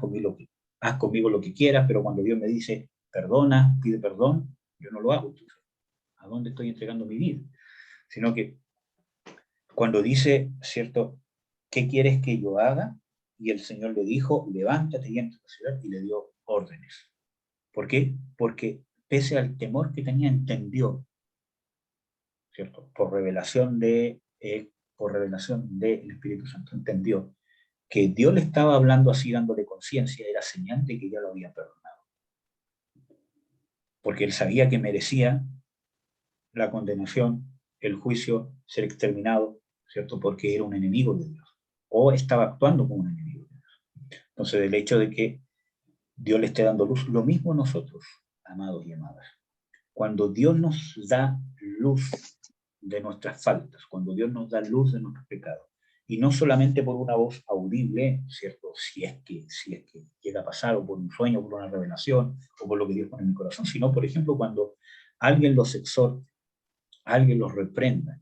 A: conmigo lo que quieras, pero cuando Dios me dice, perdona, pide perdón, yo no lo hago. Entonces, ¿a dónde estoy entregando mi vida? Sino que cuando dice, ¿cierto? ¿Qué quieres que yo haga? Y el Señor le dijo, levántate y entra a la ciudad, y le dio órdenes. ¿Por qué? Porque pese al temor que tenía, entendió, ¿cierto? Por revelación del Espíritu Santo, entendió que Dios le estaba hablando así, dándole conciencia, era señal de que ya lo había perdonado. Porque él sabía que merecía la condenación, el juicio, ser exterminado, ¿cierto? Porque era un enemigo de Dios, o estaba actuando como un enemigo de Dios. Entonces, el hecho de que Dios le esté dando luz, lo mismo nosotros, amados y amadas. Cuando Dios nos da luz de nuestras faltas, cuando Dios nos da luz de nuestros pecados, y no solamente por una voz audible, ¿cierto? Si es que llega a pasar, o por un sueño, por una revelación, o por lo que Dios pone en mi corazón, sino, por ejemplo, cuando alguien los exhorta, alguien los reprenda,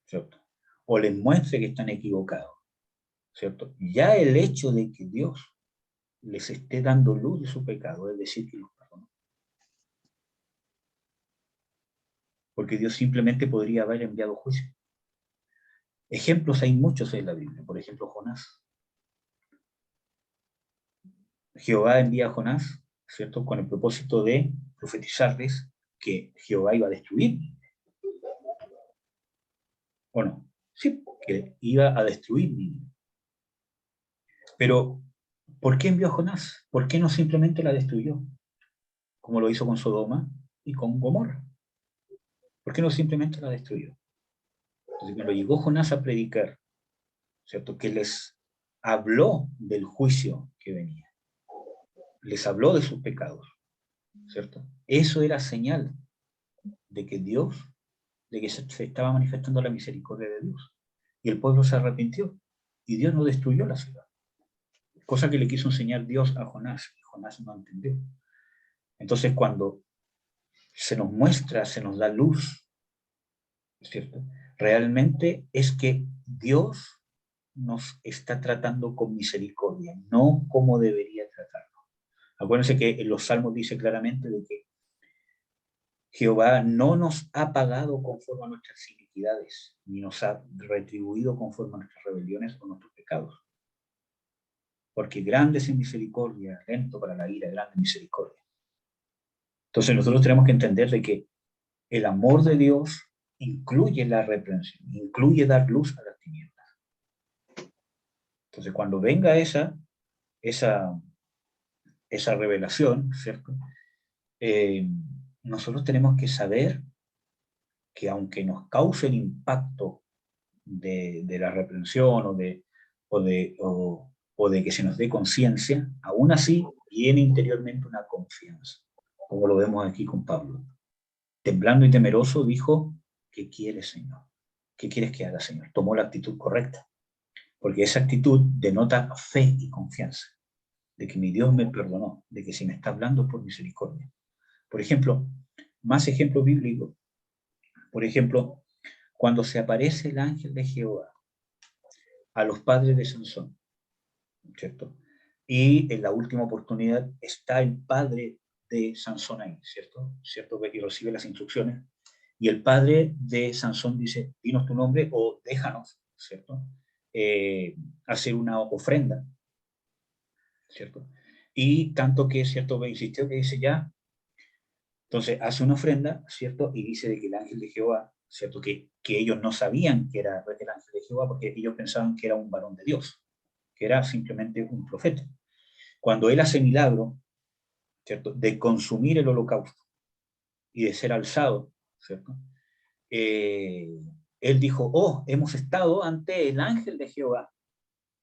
A: ¿cierto? O les muestre que están equivocados, ¿cierto? Ya el hecho de que Dios les esté dando luz de su pecado, es decir, que los perdonó. Porque Dios simplemente podría haber enviado juicio. Ejemplos hay muchos en la Biblia, por ejemplo, Jonás. Jehová envía a Jonás, ¿cierto? Con el propósito de profetizarles que Jehová iba a destruir. ¿O no? Sí, que iba a destruir Nínive. Pero, ¿por qué envió a Jonás? ¿Por qué no simplemente la destruyó? Como lo hizo con Sodoma y con Gomorra. ¿Por qué no simplemente la destruyó? Entonces, cuando llegó Jonás a predicar, ¿cierto? Que les habló del juicio que venía. Les habló de sus pecados, ¿cierto? Eso era señal de que Dios, de que se estaba manifestando la misericordia de Dios. Y el pueblo se arrepintió. Y Dios no destruyó la ciudad. Cosa que le quiso enseñar Dios a Jonás. Y Jonás no entendió. Entonces, cuando se nos muestra, se nos da luz, ¿cierto? Realmente es que Dios nos está tratando con misericordia, no como debería tratarnos. Acuérdense que en los Salmos dice claramente de que Jehová no nos ha pagado conforme a nuestras iniquidades, ni nos ha retribuido conforme a nuestras rebeliones o nuestros pecados. Porque grande es en misericordia, lento para la ira, grande en misericordia. Entonces nosotros tenemos que entender de que el amor de Dios incluye la reprensión, incluye dar luz a las tinieblas. Entonces cuando venga esa revelación, ¿cierto? Nosotros tenemos que saber que aunque nos cause el impacto de la reprensión o de que se nos dé conciencia, aún así viene interiormente una confianza, como lo vemos aquí con Pablo. Temblando y temeroso dijo, ¿qué quieres, Señor? ¿Qué quieres que haga, Señor? Tomó la actitud correcta, porque esa actitud denota fe y confianza, de que mi Dios me perdonó, de que si me está hablando por misericordia. Por ejemplo, más ejemplos bíblicos. Por ejemplo, cuando se aparece el ángel de Jehová a los padres de Sansón, ¿cierto? Y en la última oportunidad está el padre de Sansón ahí, ¿cierto? Y recibe las instrucciones. Y el padre de Sansón dice, dinos tu nombre o déjanos, ¿cierto? Hacer una ofrenda, ¿cierto? Y tanto que, ¿cierto? Insistió que dice ya, entonces hace una ofrenda, ¿cierto? Y dice de que el ángel de Jehová, ¿cierto? Que ellos no sabían que era el ángel de Jehová porque ellos pensaban que era un varón de Dios, que era simplemente un profeta. Cuando él hace milagro, ¿cierto? De consumir el holocausto y de ser alzado, ¿cierto? Él dijo, oh, hemos estado ante el ángel de Jehová,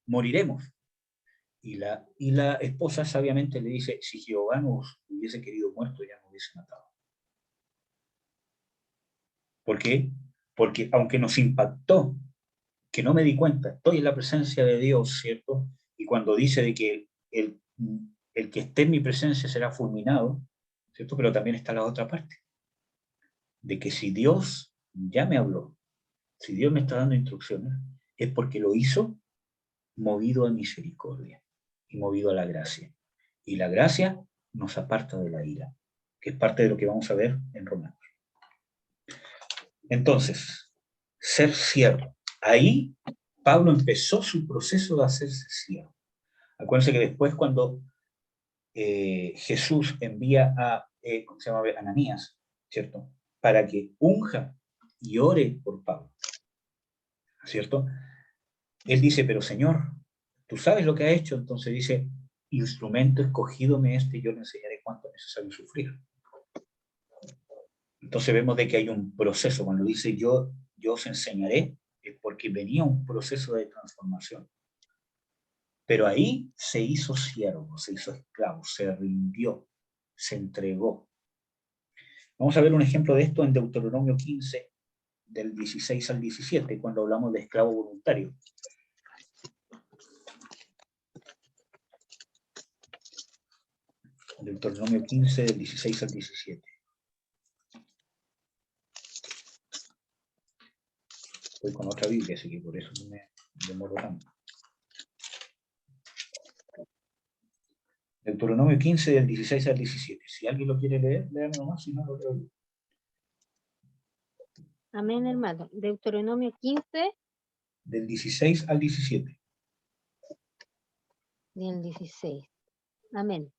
A: moriremos. Y la esposa sabiamente le dice, si Jehová nos hubiese querido muerto, ya nos hubiese matado. ¿Por qué? Porque aunque nos impactó, que no me di cuenta, estoy en la presencia de Dios, ¿cierto? Y cuando dice de que el que esté en mi presencia será fulminado, ¿cierto? Pero también está la otra parte, de que si Dios ya me habló, si Dios me está dando instrucciones, es porque lo hizo movido a misericordia y movido a la gracia. Y la gracia nos aparta de la ira, que es parte de lo que vamos a ver en Romanos. Entonces, ser siervo. Ahí Pablo empezó su proceso de hacerse siervo. Acuérdense que después cuando Jesús envía a, ¿cómo se llama? Ananías, ¿cierto? Para que unja y ore por Pablo, ¿cierto? Él dice, pero Señor, tú sabes lo que ha hecho. Entonces dice, instrumento escogido me este, y yo le enseñaré cuánto es necesario sufrir. Entonces vemos de que hay un proceso. Cuando dice yo os enseñaré, es porque venía un proceso de transformación. Pero ahí se hizo siervo, se hizo esclavo, se rindió, se entregó. Vamos a ver un ejemplo de esto en Deuteronomio 15, del 16 al 17, cuando hablamos de esclavo voluntario. Deuteronomio 15, del 16 al 17. Estoy con otra Biblia, así que por eso no me demoro tanto. Deuteronomio 15, del 16 al 17. Si alguien lo quiere leer, léanlo nomás, si no lo leo.
C: Amén, hermano. Deuteronomio 15,
A: Del 16 al 17.
C: del 16. Amén.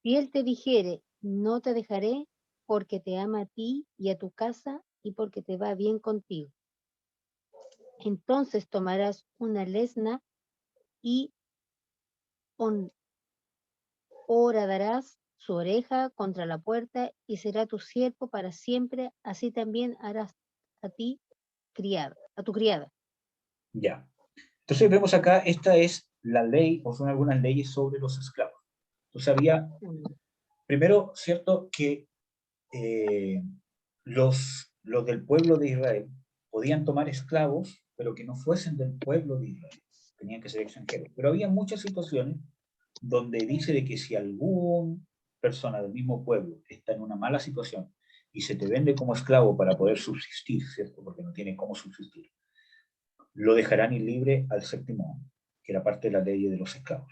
C: Si él te dijere, no te dejaré, porque te ama a ti y a tu casa, y porque te va bien contigo. Entonces tomarás una lesna y horadarás su oreja contra la puerta, y será tu siervo para siempre. Así también harás a ti criada, a tu criada.
A: Ya. Entonces vemos acá, esta es la ley, o son algunas leyes sobre los esclavos. Entonces había, primero, cierto, que los del pueblo de Israel podían tomar esclavos, pero que no fuesen del pueblo de Israel, tenían que ser extranjeros. Pero había muchas situaciones donde dice de que si alguna persona del mismo pueblo está en una mala situación y se te vende como esclavo para poder subsistir, ¿cierto? Porque no tiene cómo subsistir, lo dejarán ir libre al séptimo año, que era parte de la ley de los esclavos.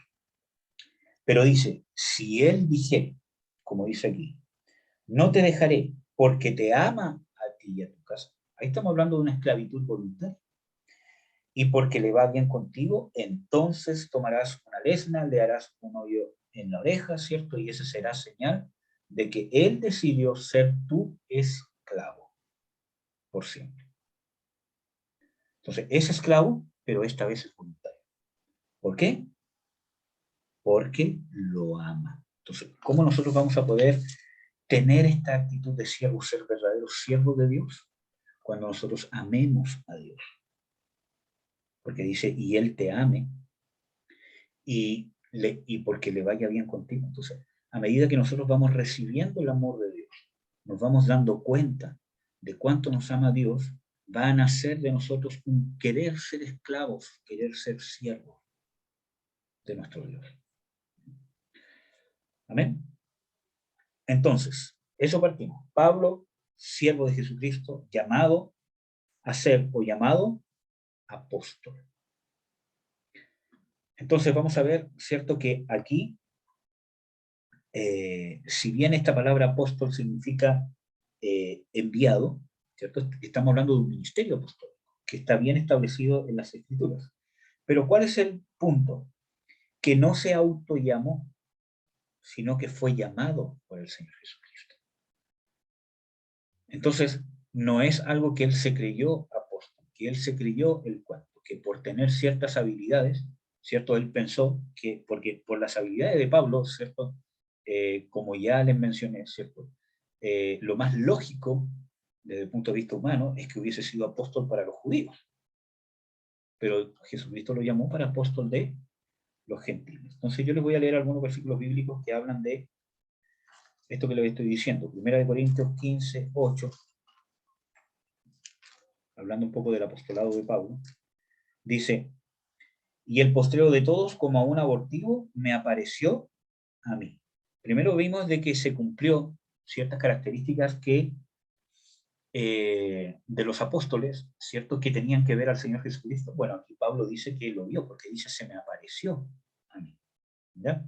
A: Pero dice, si él dijere, como dice aquí, no te dejaré porque te ama a ti y a tu casa. Ahí estamos hablando de una esclavitud voluntaria. Y porque le va bien contigo, entonces tomarás una lesna, le harás un hoyo en la oreja, ¿cierto? Y esa será señal de que él decidió ser tu esclavo por siempre. Entonces, es esclavo, pero esta vez es voluntario. ¿Por qué? Porque lo ama. Entonces, ¿cómo nosotros vamos a poder tener esta actitud de siervo, ser verdaderos siervos de Dios? Cuando nosotros amemos a Dios. Porque dice, y Él te ame, y porque le vaya bien contigo. Entonces, a medida que nosotros vamos recibiendo el amor de Dios, nos vamos dando cuenta de cuánto nos ama Dios, va a nacer de nosotros un querer ser esclavos, querer ser siervos de nuestro Dios. Amén. Entonces, eso partimos. Pablo, siervo de Jesucristo, llamado a ser o llamado apóstol. Entonces vamos a ver, ¿cierto? Que aquí, si bien esta palabra apóstol significa enviado, ¿cierto? Estamos hablando de un ministerio apostólico, que está bien establecido en las Escrituras. Pero ¿cuál es el punto? Que no se autollamó, sino que fue llamado por el Señor Jesucristo. Entonces, no es algo que él se creyó apóstol, que él se creyó el cuento, que por tener ciertas habilidades, ¿cierto? Él pensó que, porque por las habilidades de Pablo, ¿cierto? Como ya les mencioné, ¿cierto? Lo más lógico, desde el punto de vista humano, es que hubiese sido apóstol para los judíos. Pero Jesucristo lo llamó para apóstol de los gentiles. Entonces yo les voy a leer algunos versículos bíblicos que hablan de esto que les estoy diciendo. 1 Corintios 15, 8, hablando un poco del apostolado de Pablo, dice, y el postrero de todos, como a un abortivo, me apareció a mí. Primero vimos de que se cumplió ciertas características que de los apóstoles, ¿cierto? Que tenían que ver al Señor Jesucristo. Bueno, aquí Pablo dice que lo vio, porque dice, se me apareció a mí. ¿Ya?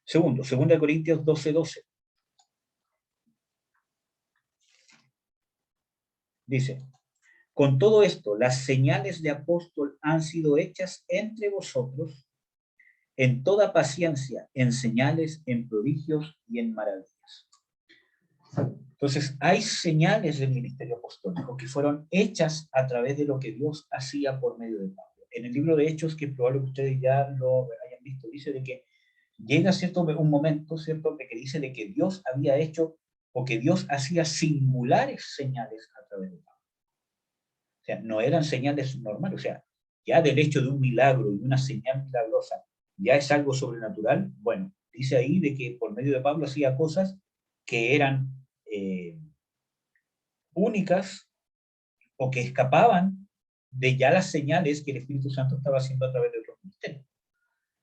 A: Segundo, 2 Corintios 12, 12. Dice, con todo esto, las señales de apóstol han sido hechas entre vosotros en toda paciencia, en señales, en prodigios y en maravillas. Entonces, hay señales del ministerio apostólico que fueron hechas a través de lo que Dios hacía por medio de Pablo. En el libro de Hechos, que probablemente ustedes ya lo hayan visto, dice de que llega un momento, ¿cierto?, de que dice de que Dios había hecho o que Dios hacía singulares señales a través de Pablo. O sea, no eran señales normales, o sea, ya del hecho de un milagro y una señal milagrosa, ya es algo sobrenatural. Bueno, dice ahí de que por medio de Pablo hacía cosas que eran únicas o que escapaban de ya las señales que el Espíritu Santo estaba haciendo a través de otros ministerios.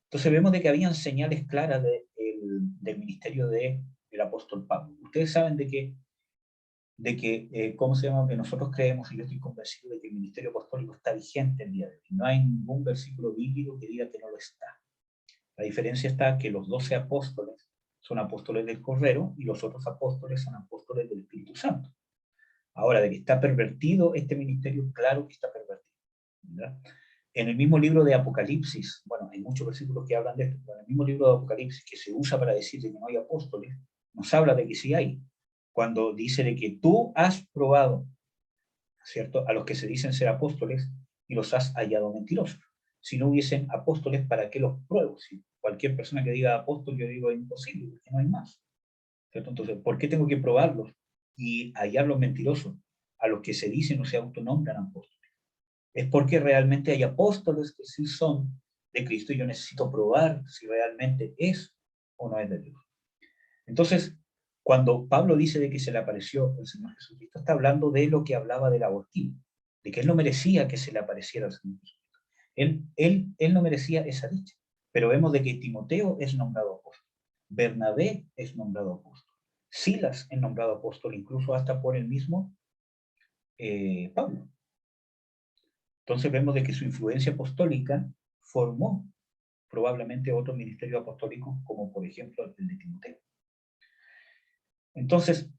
A: Entonces vemos de que habían señales claras del ministerio del apóstol Pablo. Ustedes saben de que ¿cómo se llama? Que nosotros creemos, y yo estoy convencido de que el ministerio apostólico está vigente el día de hoy. No hay ningún versículo bíblico que diga que no lo está. La diferencia está que los 12 apóstoles son apóstoles del Cordero y los otros apóstoles son apóstoles del Espíritu Santo. Ahora, de que está pervertido este ministerio, claro que está pervertido, ¿verdad? En el mismo libro de Apocalipsis, bueno, hay muchos versículos que hablan de esto, pero en el mismo libro de Apocalipsis, que se usa para decir que no hay apóstoles, nos habla de que sí hay, cuando dice de que tú has probado, ¿cierto?, a los que se dicen ser apóstoles y los has hallado mentirosos. Si no hubiesen apóstoles, ¿para qué los pruebo? Si cualquier persona que diga apóstol, yo digo es imposible, porque no hay más, ¿cierto? Entonces, ¿por qué tengo que probarlos y hallarlos mentirosos a los que se dicen o se autonombran apóstoles? Es porque realmente hay apóstoles que sí son de Cristo y yo necesito probar si realmente es o no es de Dios. Entonces, cuando Pablo dice de que se le apareció el Señor Jesucristo, está hablando de lo que hablaba del abortivo, de que él no merecía que se le apareciera al Señor Jesucristo. Él no merecía esa dicha, pero vemos de que Timoteo es nombrado apóstol, Bernabé es nombrado apóstol, Silas es nombrado apóstol, incluso hasta por el mismo Pablo. Entonces vemos de que su influencia apostólica formó probablemente otros ministerios apostólicos, como por ejemplo el de Timoteo. Entonces,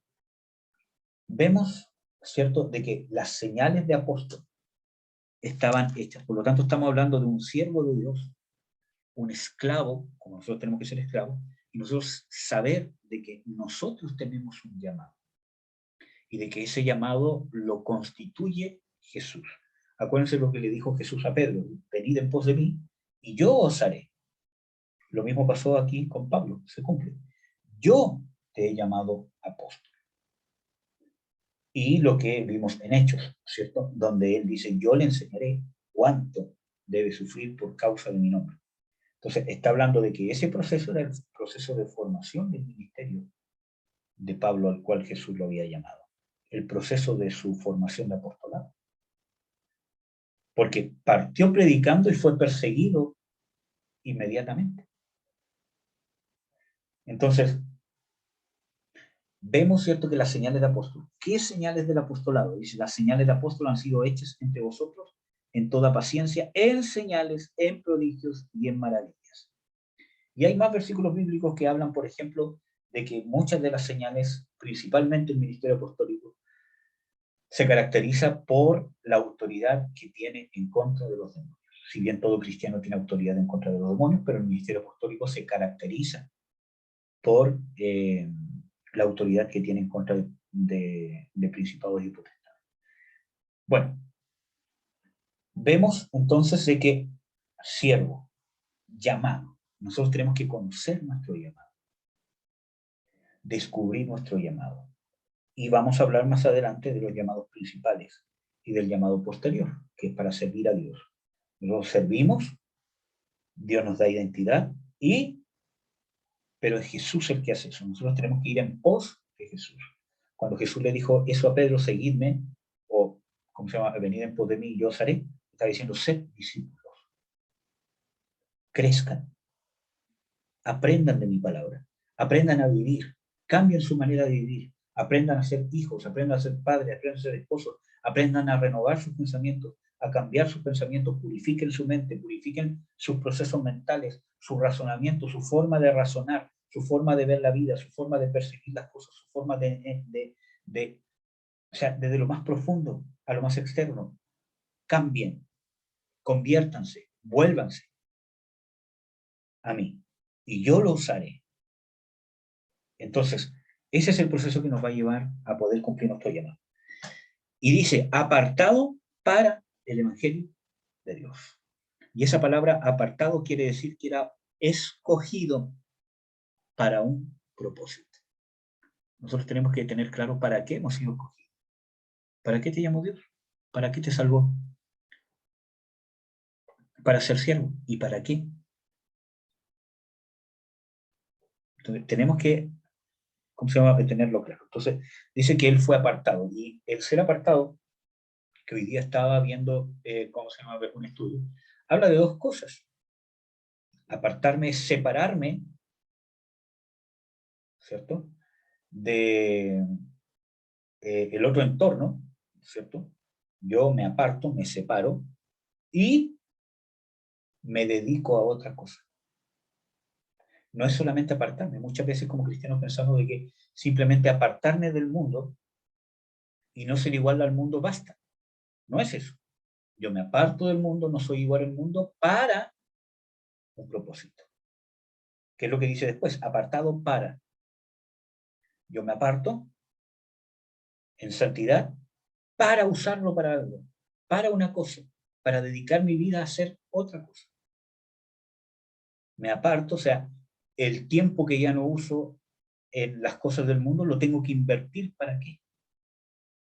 A: vemos, ¿cierto?, de que las señales de apóstol estaban hechas. Por lo tanto, estamos hablando de un siervo de Dios, un esclavo, como nosotros tenemos que ser esclavos, y nosotros saber de que nosotros tenemos un llamado, y de que ese llamado lo constituye Jesús. Acuérdense lo que le dijo Jesús a Pedro: venid en pos de mí, y yo os haré. Lo mismo pasó aquí con Pablo, se cumple. Yo te he llamado apóstol. Y lo que vimos en Hechos, ¿cierto? Donde él dice, yo le enseñaré cuánto debe sufrir por causa de mi nombre. Entonces, está hablando de que ese proceso era el proceso de formación del ministerio de Pablo al cual Jesús lo había llamado. El proceso de su formación de apostolado. Porque partió predicando y fue perseguido inmediatamente. Entonces, vemos, ¿cierto?, que las señales de apóstol. ¿Qué señales del apostolado? Dice, las señales de apóstol han sido hechas entre vosotros en toda paciencia, en señales, en prodigios y en maravillas. Y hay más versículos bíblicos que hablan, por ejemplo, de que muchas de las señales, principalmente el ministerio apostólico, se caracteriza por la autoridad que tiene en contra de los demonios. Si bien todo cristiano tiene autoridad en contra de los demonios, pero el ministerio apostólico se caracteriza por la autoridad que tiene en contra de principados y potestades. Bueno, vemos entonces de que siervo, llamado, nosotros tenemos que conocer nuestro llamado, descubrir nuestro llamado. Y vamos a hablar más adelante de los llamados principales y del llamado posterior, que es para servir a Dios. Nosotros servimos, Dios nos da identidad, pero es Jesús el que hace eso. Nosotros tenemos que ir en pos de Jesús. Cuando Jesús le dijo eso a Pedro, seguidme, o, ¿cómo se llama?, venid en pos de mí y yo os haré, está diciendo, sed discípulos. Crezcan. Aprendan de mi palabra. Aprendan a vivir. Cambien su manera de vivir. Aprendan a ser hijos, aprendan a ser padres, aprendan a ser esposos, aprendan a renovar sus pensamientos, a cambiar sus pensamientos, purifiquen su mente, purifiquen sus procesos mentales, su razonamiento, su forma de razonar, su forma de ver la vida, su forma de percibir las cosas, su forma o sea, desde lo más profundo a lo más externo. Cambien, conviértanse, vuélvanse a mí, y yo lo usaré. Entonces, ese es el proceso que nos va a llevar a poder cumplir nuestro llamado. Y dice, apartado para el Evangelio de Dios. Y esa palabra apartado quiere decir que era escogido para un propósito. Nosotros tenemos que tener claro para qué hemos sido escogidos. ¿Para qué te llamó Dios? ¿Para qué te salvó? Para ser siervo. ¿Y para qué? Entonces, tenemos que, ¿cómo se llama?, tenerlo claro. Entonces, dice que él fue apartado. Y el ser apartado, que hoy día estaba viendo, ¿cómo se llama?, un estudio, habla de dos cosas. Apartarme es separarme, ¿cierto?, de el otro entorno, ¿cierto? Yo me aparto, me separo y me dedico a otra cosa. No es solamente apartarme. Muchas veces como cristianos pensamos de que simplemente apartarme del mundo y no ser igual al mundo basta. No es eso. Yo me aparto del mundo, no soy igual al mundo para un propósito. ¿Qué es lo que dice después? Apartado para. Yo me aparto en santidad para usarlo para algo, para una cosa, para dedicar mi vida a hacer otra cosa. Me aparto, o sea, el tiempo que ya no uso en las cosas del mundo lo tengo que invertir. ¿Para qué?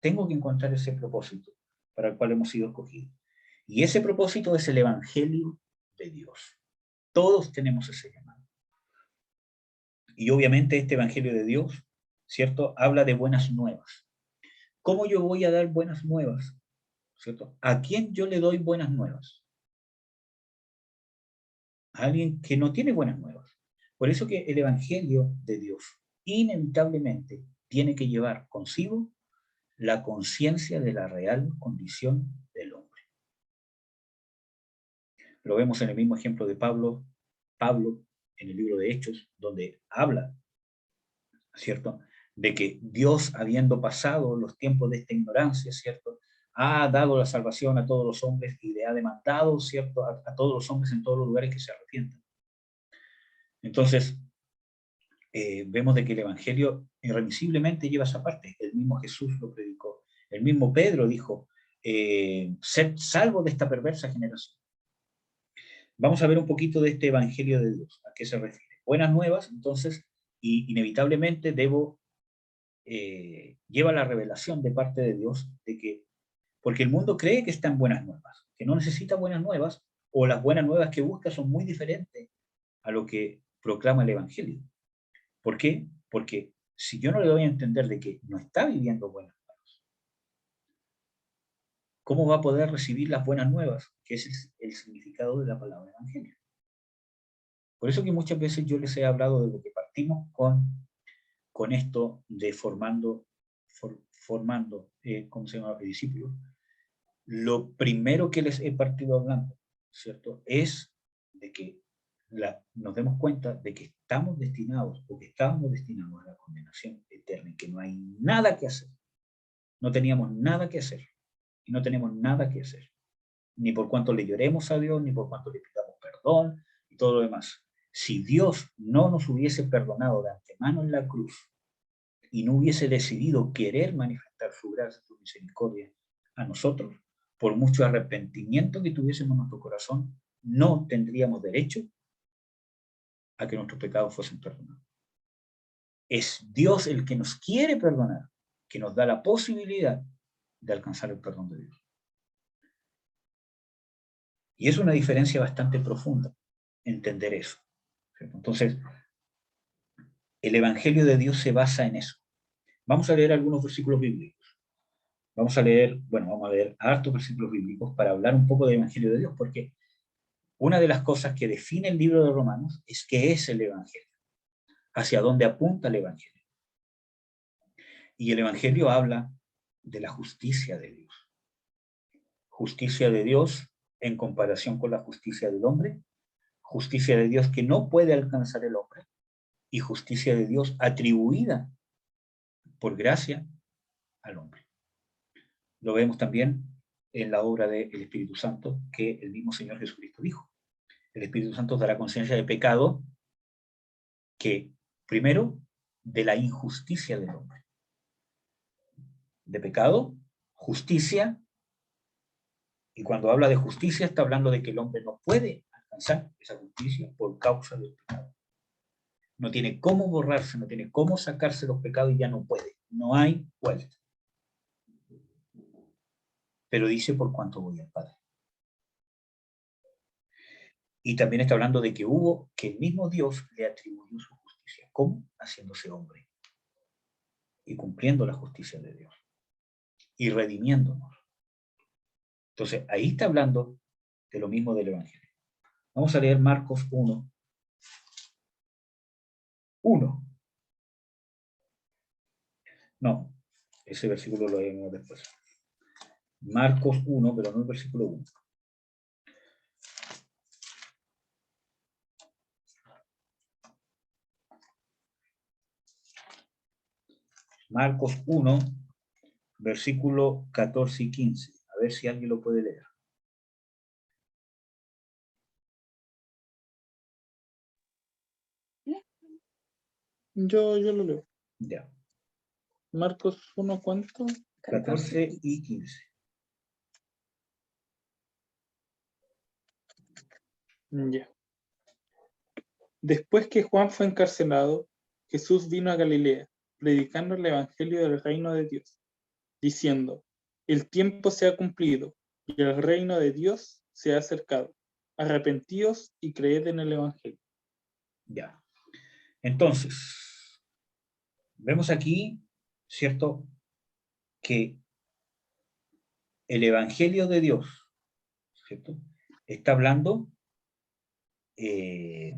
A: Tengo que encontrar ese propósito para el cual hemos sido escogidos. Y ese propósito es el Evangelio de Dios. Todos tenemos ese llamado. Y obviamente este Evangelio de Dios, ¿cierto?, habla de buenas nuevas. ¿Cómo yo voy a dar buenas nuevas? ¿Cierto? ¿A quién yo le doy buenas nuevas? A alguien que no tiene buenas nuevas. Por eso que el Evangelio de Dios inevitablemente tiene que llevar consigo la conciencia de la real condición del hombre. Lo vemos en el mismo ejemplo de Pablo en el libro de Hechos, donde habla, ¿cierto?, de que Dios, habiendo pasado los tiempos de esta ignorancia, ¿cierto?, ha dado la salvación a todos los hombres y le ha demandado, ¿cierto?, a todos los hombres en todos los lugares que se arrepientan. Entonces, vemos de que el Evangelio irremisiblemente lleva esa parte. El mismo Jesús lo predicó. El mismo Pedro dijo, sed salvo de esta perversa generación. Vamos a ver un poquito de este Evangelio de Dios. ¿A qué se refiere? Buenas nuevas, entonces, y inevitablemente lleva la revelación de parte de Dios de que, porque el mundo cree que está en buenas nuevas, que no necesita buenas nuevas, o las buenas nuevas que busca son muy diferentes a lo que proclama el Evangelio. ¿Por qué? Porque si yo no le doy a entender de que no está viviendo buenas nuevas, ¿cómo va a poder recibir las buenas nuevas? Que es el significado de la palabra Evangelio. Por eso que muchas veces yo les he hablado desde que partimos con esto de formando ¿cómo se llama? Discípulos, lo primero que les he partido hablando, ¿cierto? Es de que nos demos cuenta de que estamos destinados, o que estábamos destinados a la condenación eterna, y que no hay nada que hacer. No teníamos nada que hacer, y no tenemos nada que hacer. Ni por cuanto le lloremos a Dios, ni por cuanto le pidamos perdón, y todo lo demás. Si Dios no nos hubiese perdonado de antemano en la cruz, y no hubiese decidido querer manifestar su gracia, su misericordia a nosotros, por mucho arrepentimiento que tuviésemos en nuestro corazón, no tendríamos derecho a que nuestros pecados fuesen perdonados. Es Dios el que nos quiere perdonar, que nos da la posibilidad de alcanzar el perdón de Dios. Y es una diferencia bastante profunda entender eso, ¿cierto? Entonces, el Evangelio de Dios se basa en eso. Vamos a leer algunos versículos bíblicos. Vamos a leer hartos versículos bíblicos para hablar un poco del Evangelio de Dios, porque una de las cosas que define el libro de Romanos es qué es el Evangelio, hacia dónde apunta el Evangelio. Y el Evangelio habla de la justicia de Dios. Justicia de Dios en comparación con la justicia del hombre, justicia de Dios que no puede alcanzar el hombre, y justicia de Dios atribuida por gracia al hombre. Lo vemos también en la obra del Espíritu Santo, que el mismo Señor Jesucristo dijo. El Espíritu Santo dará conciencia de pecado, que primero, de la injusticia del hombre. De pecado, justicia, y cuando habla de justicia está hablando de que el hombre no puede alcanzar esa justicia por causa del pecado. No tiene cómo borrarse, no tiene cómo sacarse los pecados y ya no puede. No hay vuelta. Pero dice por cuanto voy al Padre. Y también está hablando de que el mismo Dios le atribuyó su justicia. ¿Cómo? Haciéndose hombre. Y cumpliendo la justicia de Dios. Y redimiéndonos. Entonces, ahí está hablando de lo mismo del Evangelio. Vamos a leer Marcos 1. No, ese versículo lo leemos después. Marcos 1, pero no el versículo 1. Marcos 1, versículo 14 y 15. A ver si alguien lo puede leer.
B: Yo lo leo.
A: Ya.
B: Marcos 1, ¿cuánto?
A: 14 y 15.
B: Ya. Después que Juan fue encarcelado, Jesús vino a Galilea, predicando el evangelio del reino de Dios, diciendo: el tiempo se ha cumplido y el reino de Dios se ha acercado. Arrepentíos y creed en el evangelio.
A: Ya. Entonces, vemos aquí, ¿cierto?, que el evangelio de Dios, ¿cierto?, está hablando del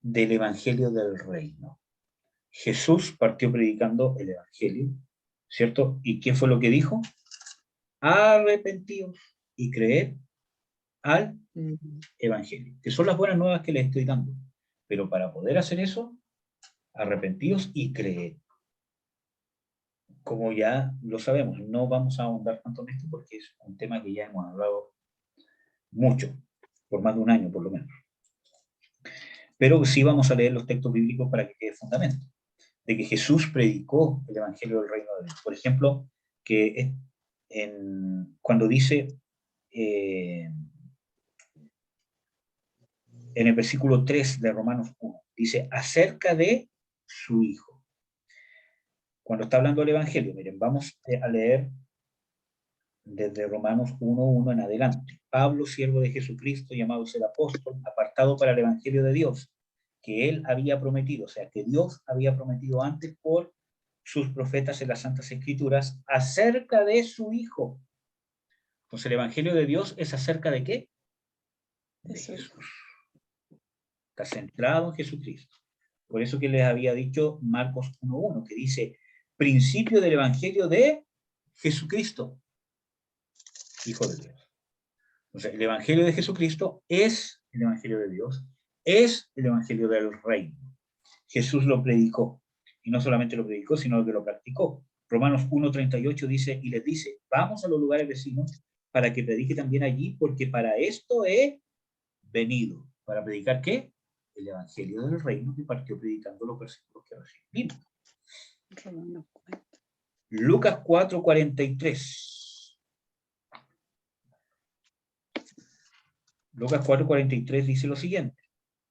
A: evangelio del reino. Jesús partió predicando el evangelio, ¿cierto? ¿Y qué fue lo que dijo? Arrepentíos y creed al evangelio, que son las buenas nuevas que les estoy dando. Pero para poder hacer eso, arrepentíos y creed. Como ya lo sabemos, no vamos a ahondar tanto en esto porque es un tema que ya hemos hablado mucho, por más de un año por lo menos. Pero sí vamos a leer los textos bíblicos para que quede fundamento de que Jesús predicó el evangelio del reino de Dios. Por ejemplo, que cuando dice en el versículo 3 de Romanos 1, dice acerca de su Hijo. Cuando está hablando del evangelio, miren, vamos a leer desde Romanos 1:1 en adelante. Pablo, siervo de Jesucristo, llamado a ser apóstol, apartado para el evangelio de Dios, que él había prometido, o sea, que Dios había prometido antes por sus profetas en las Santas Escrituras, acerca de su Hijo. Entonces, el evangelio de Dios es acerca de ¿qué? De Jesús. está centrado en Jesucristo. Por eso que les había dicho Marcos 1:1, que dice, principio del Evangelio de Jesucristo, Hijo de Dios. Entonces, el Evangelio de Jesucristo es el Evangelio de Dios, es el Evangelio del reino. Jesús lo predicó, y no solamente lo predicó, sino que lo practicó. Romanos 1:38 dice, y les dice, vamos a los lugares vecinos para que predique también allí, porque para esto he venido. ¿Para predicar qué? El Evangelio del reino, que partió predicando los versículos que recibimos. Lucas 4:43. Lucas 4:43 dice lo siguiente.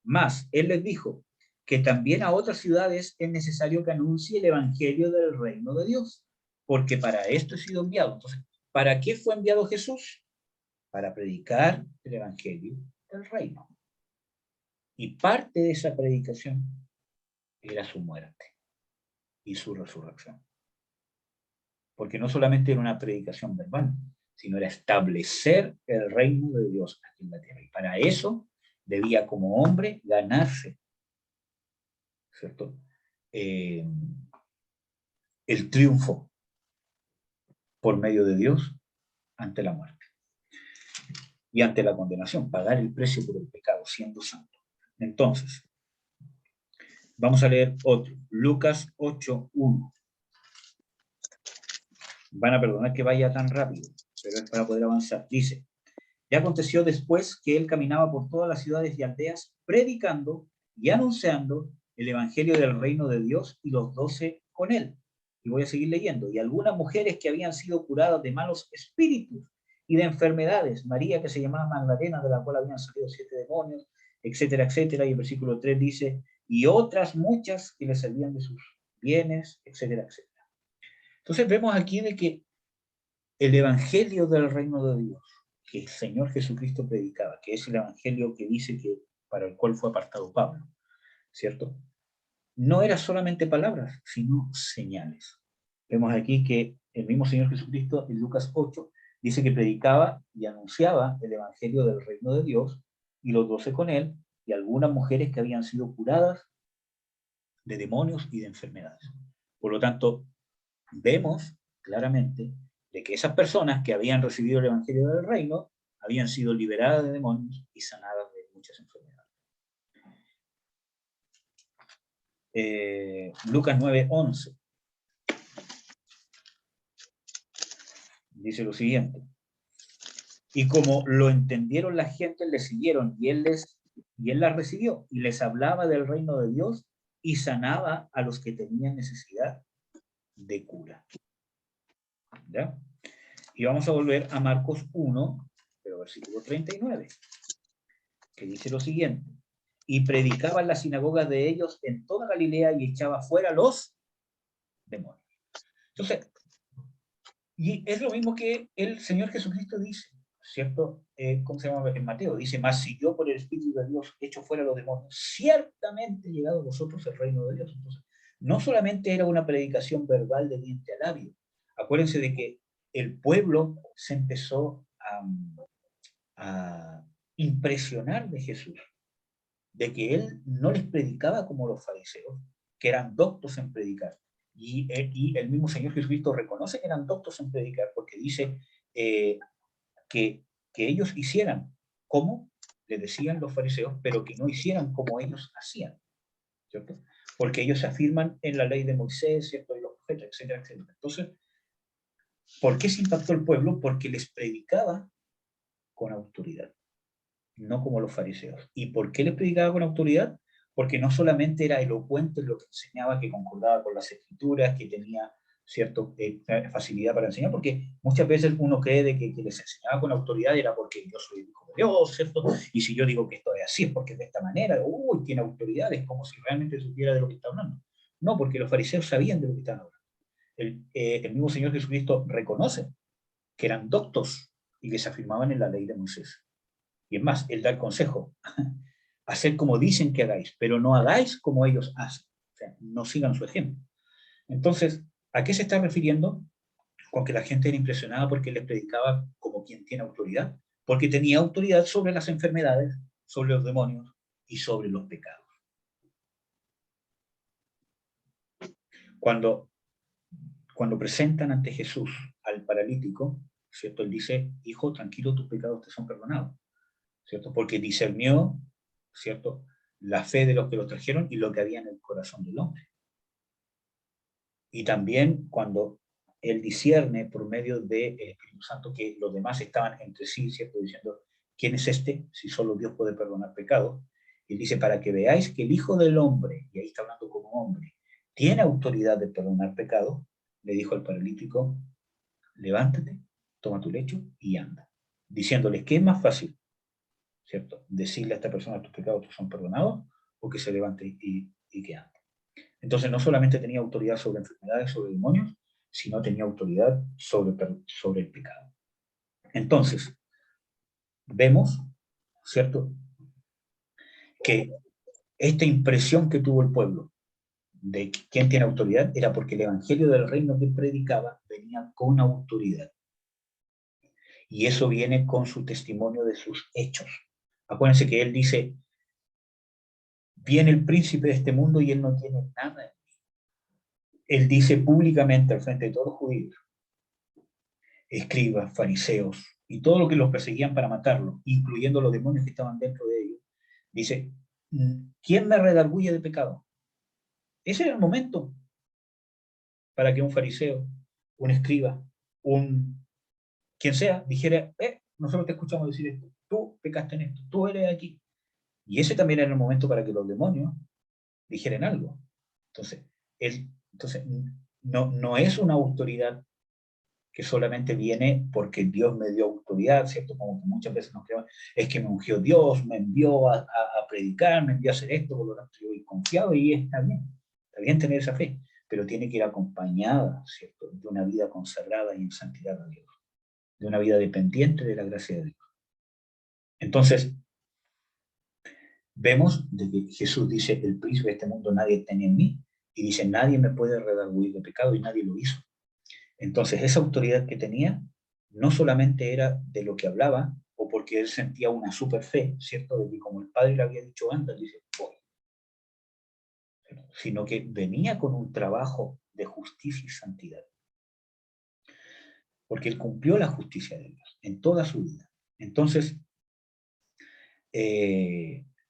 A: Mas, él les dijo que también a otras ciudades es necesario que anuncie el Evangelio del reino de Dios, porque para esto he sido enviado. Entonces, ¿para qué fue enviado Jesús? Para predicar el Evangelio del reino. Y parte de esa predicación era su muerte y su resurrección. Porque no solamente era una predicación verbal, sino era establecer el reino de Dios aquí en la tierra. Y para eso debía como hombre ganarse, ¿cierto? El triunfo por medio de Dios ante la muerte y ante la condenación, pagar el precio por el pecado, siendo santo. Entonces, vamos a leer otro, Lucas 8:1. Van a perdonar que vaya tan rápido, pero es para poder avanzar. Dice, ya aconteció después que él caminaba por todas las ciudades y aldeas, predicando y anunciando el evangelio del reino de Dios y los 12 con él. Y voy a seguir leyendo. Y algunas mujeres que habían sido curadas de malos espíritus y de enfermedades, María que se llamaba Magdalena, de la cual habían salido 7 demonios, etcétera, etcétera. Y el versículo 3 dice, y otras muchas que le servían de sus bienes, etcétera, etcétera. Entonces vemos aquí de que el evangelio del reino de Dios, que el Señor Jesucristo predicaba, que es el evangelio que dice que para el cual fue apartado Pablo, ¿cierto? No era solamente palabras, sino señales. Vemos aquí que el mismo Señor Jesucristo en Lucas 8 dice que predicaba y anunciaba el evangelio del reino de Dios y los 12 con él y algunas mujeres que habían sido curadas de demonios y de enfermedades. Por lo tanto, vemos claramente de que esas personas que habían recibido el evangelio del reino habían sido liberadas de demonios y sanadas de muchas enfermedades. Lucas 9:11 dice lo siguiente, y como lo entendieron la gente, le siguieron y él las recibió y les hablaba del reino de Dios y sanaba a los que tenían necesidad de cura. ¿Ya? Y vamos a volver a Marcos 1, pero versículo 39, que dice lo siguiente, y predicaba en las sinagogas de ellos en toda Galilea y echaba fuera los demonios. Entonces, y es lo mismo que el Señor Jesucristo dice, ¿cierto? ¿Cómo se llama en Mateo? Dice, mas si yo por el Espíritu de Dios echo fuera los demonios, ciertamente llegado a vosotros el reino de Dios. Entonces, no solamente era una predicación verbal de diente a labio. Acuérdense de que el pueblo se empezó a impresionar de Jesús, de que él no les predicaba como los fariseos, que eran doctos en predicar. Y el mismo Señor Jesucristo reconoce que eran doctos en predicar, porque dice que ellos hicieran como le decían los fariseos, pero que no hicieran como ellos hacían, ¿cierto? Porque ellos se afirman en la ley de Moisés, ¿cierto? Y los profetas, etcétera, etcétera. Entonces, ¿por qué se impactó el pueblo? Porque les predicaba con autoridad, no como los fariseos. ¿Y por qué les predicaba con autoridad? Porque no solamente era elocuente en lo que enseñaba, que concordaba con las escrituras, que tenía cierta facilidad para enseñar, porque muchas veces uno cree de que les enseñaba con autoridad era porque yo soy hijo de Dios, ¿cierto? Y si yo digo que esto es así, es porque es de esta manera, uy, tiene autoridad, es como si realmente supiera de lo que está hablando. No, porque los fariseos sabían de lo que estaban hablando. El mismo Señor Jesucristo reconoce que eran doctos y que se afirmaban en la ley de Moisés. Y es más, él da el consejo, hacer como dicen que hagáis, pero no hagáis como ellos hacen. O sea, no sigan su ejemplo. Entonces, ¿a qué se está refiriendo? Con que la gente era impresionada porque les predicaba como quien tiene autoridad, porque tenía autoridad sobre las enfermedades, sobre los demonios, y sobre los pecados. Cuando presentan ante Jesús al paralítico, ¿cierto? Él dice, hijo, tranquilo, tus pecados te son perdonados, ¿cierto? Porque discernió, ¿cierto?, la fe de los que lo trajeron y lo que había en el corazón del hombre. Y también cuando él discierne por medio del Espíritu Santo que los demás estaban entre sí, ¿cierto?, diciendo, ¿quién es este? Si solo Dios puede perdonar pecados. Y él dice, para que veáis que el Hijo del Hombre, y ahí está hablando como hombre, tiene autoridad de perdonar pecados, le dijo al paralítico, levántate, toma tu lecho y anda. Diciéndole, ¿qué es más fácil? ¿Cierto? Decirle a esta persona, tus pecados son perdonados, o que se levante y que ande. Entonces no solamente tenía autoridad sobre enfermedades, sobre demonios, sino tenía autoridad sobre el pecado. Entonces, vemos, ¿cierto?, que esta impresión que tuvo el pueblo de quién tiene autoridad era porque el evangelio del reino que predicaba venía con autoridad. Y eso viene con su testimonio de sus hechos. Acuérdense que él dice, viene el príncipe de este mundo y él no tiene nada. Él dice públicamente al frente de todos los judíos, escribas, fariseos y todo lo que los perseguían para matarlo, incluyendo los demonios que estaban dentro de ellos, dice, ¿quién me redarguye de pecado? Ese era el momento para que un fariseo, un escriba, quien sea, dijera, nosotros te escuchamos decir esto, tú pecaste en esto, tú eres aquí. Y ese también era el momento para que los demonios dijeran algo. Entonces no es una autoridad que solamente viene porque Dios me dio autoridad, ¿cierto? Como que muchas veces nos creemos, es que me ungió Dios, me envió a predicar, me envió a hacer esto, por lo tanto yo voy confiado y está bien tener esa fe, pero tiene que ir acompañada, ¿cierto?, de una vida consagrada y en santidad a Dios, de una vida dependiente de la gracia de Dios. Entonces, vemos de que Jesús dice, el príncipe de este mundo nadie tiene en mí, y dice, nadie me puede redarguir de pecado, y nadie lo hizo. Entonces, esa autoridad que tenía, no solamente era de lo que hablaba, o porque él sentía una super fe, ¿cierto?, de que como el Padre le había dicho antes, dice, voy. Sino que venía con un trabajo de justicia y santidad. Porque él cumplió la justicia de Dios en toda su vida. Entonces,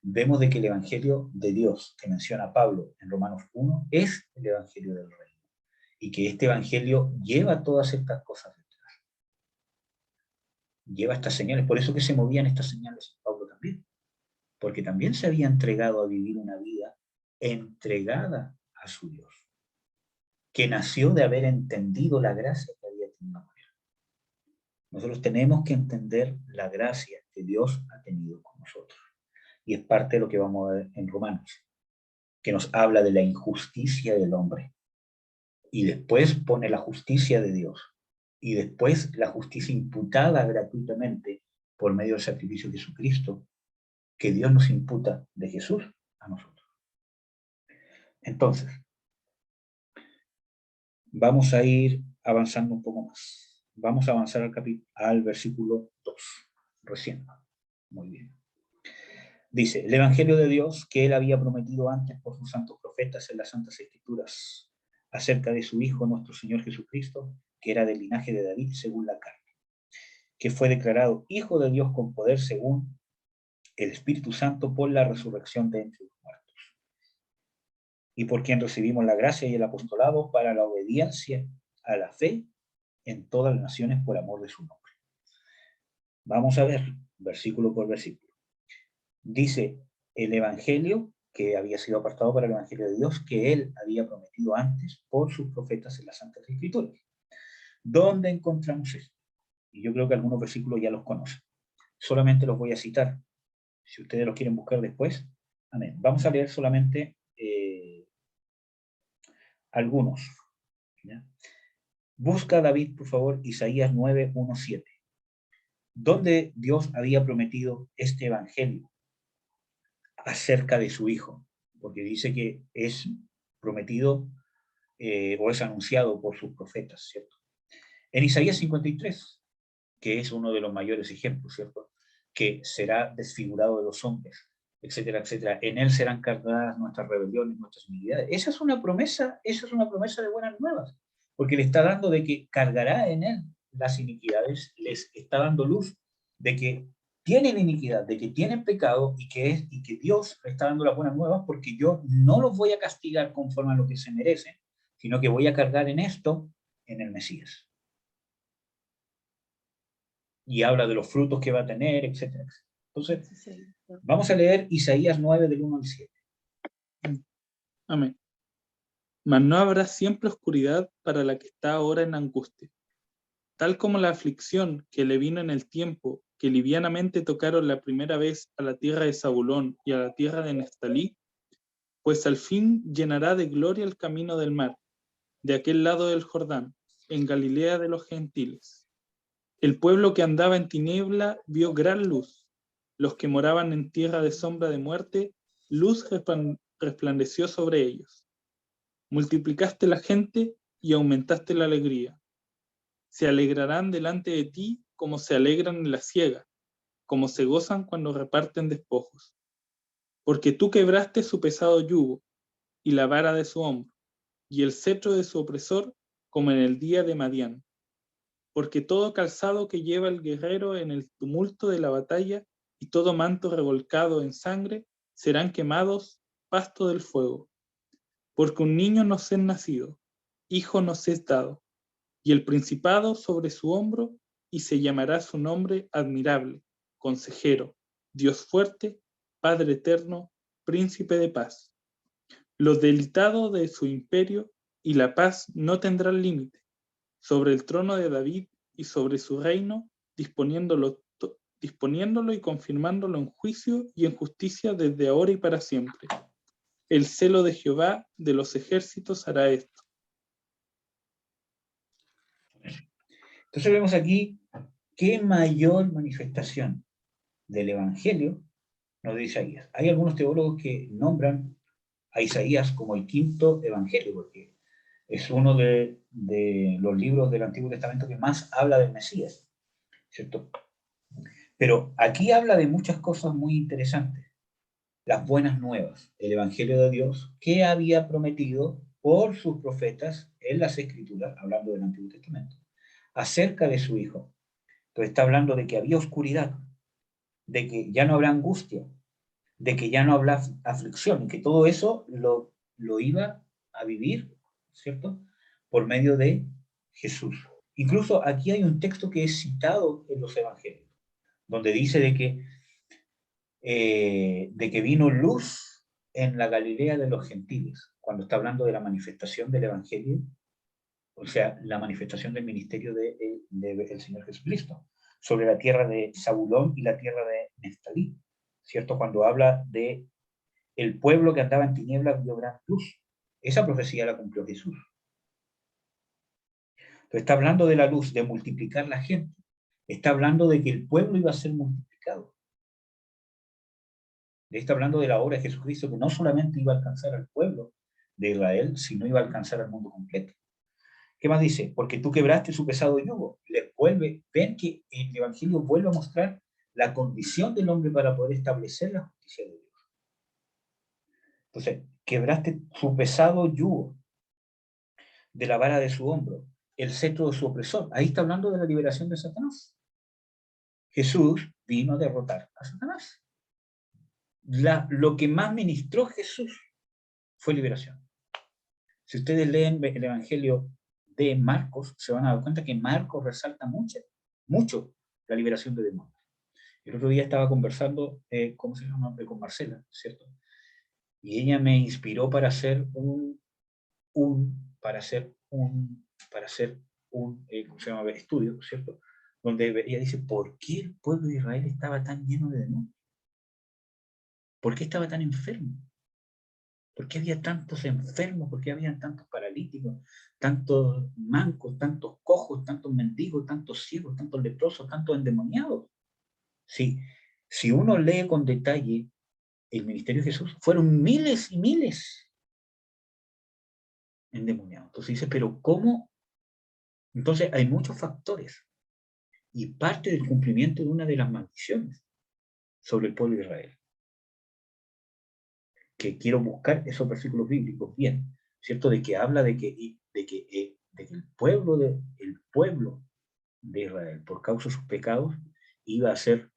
A: vemos de que el Evangelio de Dios que menciona Pablo en Romanos 1 es el Evangelio del Reino. Y que este Evangelio lleva todas estas cosas detrás. Lleva estas señales. Por eso que se movían estas señales en Pablo también. Porque también se había entregado a vivir una vida entregada a su Dios. Que nació de haber entendido la gracia que había tenido con él. Nosotros tenemos que entender la gracia que Dios ha tenido con nosotros. Y es parte de lo que vamos a ver en Romanos, que nos habla de la injusticia del hombre. Y después pone la justicia de Dios. Y después la justicia imputada gratuitamente por medio del sacrificio de Jesucristo, que Dios nos imputa de Jesús a nosotros. Entonces, vamos a ir avanzando un poco más. Vamos a avanzar al versículo 2, recién. Muy bien. Dice, el Evangelio de Dios que él había prometido antes por sus santos profetas en las Santas Escrituras, acerca de su Hijo, nuestro Señor Jesucristo, que era del linaje de David según la carne, que fue declarado Hijo de Dios con poder según el Espíritu Santo por la resurrección de entre los muertos, y por quien recibimos la gracia y el apostolado para la obediencia a la fe en todas las naciones por amor de su nombre. Vamos a ver, versículo por versículo. Dice, el Evangelio que había sido apartado para el Evangelio de Dios, que él había prometido antes por sus profetas en las Santas Escrituras. ¿Dónde encontramos esto? Y yo creo que algunos versículos ya los conocen. Solamente los voy a citar. Si ustedes los quieren buscar después, amén. Vamos a leer solamente algunos. ¿Ya? Busca, David, por favor, Isaías 9:1-7. ¿Dónde Dios había prometido este Evangelio acerca de su Hijo? Porque dice que es prometido o es anunciado por sus profetas, ¿cierto? En Isaías 53, que es uno de los mayores ejemplos, ¿cierto?, que será desfigurado de los hombres, etcétera, etcétera. En él serán cargadas nuestras rebeliones, nuestras iniquidades. Esa es una promesa de buenas nuevas, porque le está dando de que cargará en él las iniquidades, les está dando luz de que tienen iniquidad, de que tienen pecado y que Dios le está dando las buenas nuevas porque yo no los voy a castigar conforme a lo que se merecen, sino que voy a cargar en esto en el Mesías. Y habla de los frutos que va a tener, etcétera, etcétera. Entonces, vamos a leer Isaías 9 del 1 al 7.
B: Amén. Mas no habrá siempre oscuridad para la que está ahora en angustia. Tal como la aflicción que le vino en el tiempo que livianamente tocaron la primera vez a la tierra de Zabulón y a la tierra de Neftalí, pues al fin llenará de gloria el camino del mar, de aquel lado del Jordán, en Galilea de los gentiles. El pueblo que andaba en tiniebla vio gran luz. Los que moraban en tierra de sombra de muerte, luz resplandeció sobre ellos. Multiplicaste la gente y aumentaste la alegría. Se alegrarán delante de ti como se alegran en la siega, como se gozan cuando reparten despojos. Porque tú quebraste su pesado yugo y la vara de su hombro, y el cetro de su opresor, como en el día de Madián. Porque todo calzado que lleva el guerrero en el tumulto de la batalla y todo manto revolcado en sangre serán quemados pasto del fuego. Porque un niño nos es nacido, hijo nos es dado, y el principado sobre su hombro, y se llamará su nombre admirable, consejero, Dios fuerte, Padre eterno, príncipe de paz. Lo delicado de su imperio y la paz no tendrán límite, sobre el trono de David y sobre su reino, disponiéndolo y confirmándolo en juicio y en justicia desde ahora y para siempre. El celo de Jehová de los ejércitos hará esto.
A: Entonces vemos aquí qué mayor manifestación del Evangelio nos dice Isaías. Hay algunos teólogos que nombran a Isaías como el quinto Evangelio, porque es uno de los libros del Antiguo Testamento que más habla del Mesías, ¿cierto? Pero aquí habla de muchas cosas muy interesantes. Las buenas nuevas, el Evangelio de Dios, que había prometido por sus profetas en las Escrituras, hablando del Antiguo Testamento, acerca de su Hijo. Entonces está hablando de que había oscuridad, de que ya no habrá angustia, de que ya no habrá aflicción, y que todo eso lo iba a vivir, ¿cierto? Por medio de Jesús. Incluso aquí hay un texto que es citado en los Evangelios, donde dice de que vino luz en la Galilea de los gentiles, cuando está hablando de la manifestación del Evangelio, o sea, la manifestación del ministerio del Señor Jesucristo, sobre la tierra de Zabulón y la tierra de Neftalí, ¿cierto? Cuando habla de el pueblo que andaba en tinieblas vio gran luz. Esa profecía la cumplió Jesús. Entonces está hablando de la luz, de multiplicar la gente. Está hablando de que el pueblo iba a ser multiplicado. Está hablando de la obra de Jesucristo, que no solamente iba a alcanzar al pueblo de Israel, sino iba a alcanzar al mundo completo. ¿Qué más dice? Porque tú quebraste su pesado yugo. Ven que el Evangelio vuelve a mostrar la condición del hombre para poder establecer la justicia de Dios. Entonces, quebraste su pesado yugo de la vara de su hombro, el cetro de su opresor. Ahí está hablando de la liberación de Satanás. Jesús vino a derrotar a Satanás. Lo que más ministró Jesús fue liberación. Si ustedes leen el Evangelio de Marcos, se van a dar cuenta que Marcos resalta mucho la liberación de demonios. El otro día estaba conversando, ¿cómo se llama? Con Marcela, ¿cierto? Y ella me inspiró para hacer un ¿cómo se llama? Estudio, ¿cierto? Donde ella dice, ¿por qué el pueblo de Israel estaba tan lleno de demonios? ¿Por qué estaba tan enfermo? ¿Por qué había tantos enfermos? ¿Por qué había tantos paralíticos, tantos mancos, tantos cojos, tantos mendigos, tantos ciegos, tantos leprosos, tantos endemoniados? Sí, si uno lee con detalle el ministerio de Jesús, fueron miles y miles endemoniados. Entonces dice, pero ¿cómo? Entonces hay muchos factores y parte del cumplimiento de una de las maldiciones sobre el pueblo de Israel. que quiero buscar esos versículos bíblicos bien, ¿cierto? De que habla de que el pueblo de Israel, por causa de sus pecados, iba a ser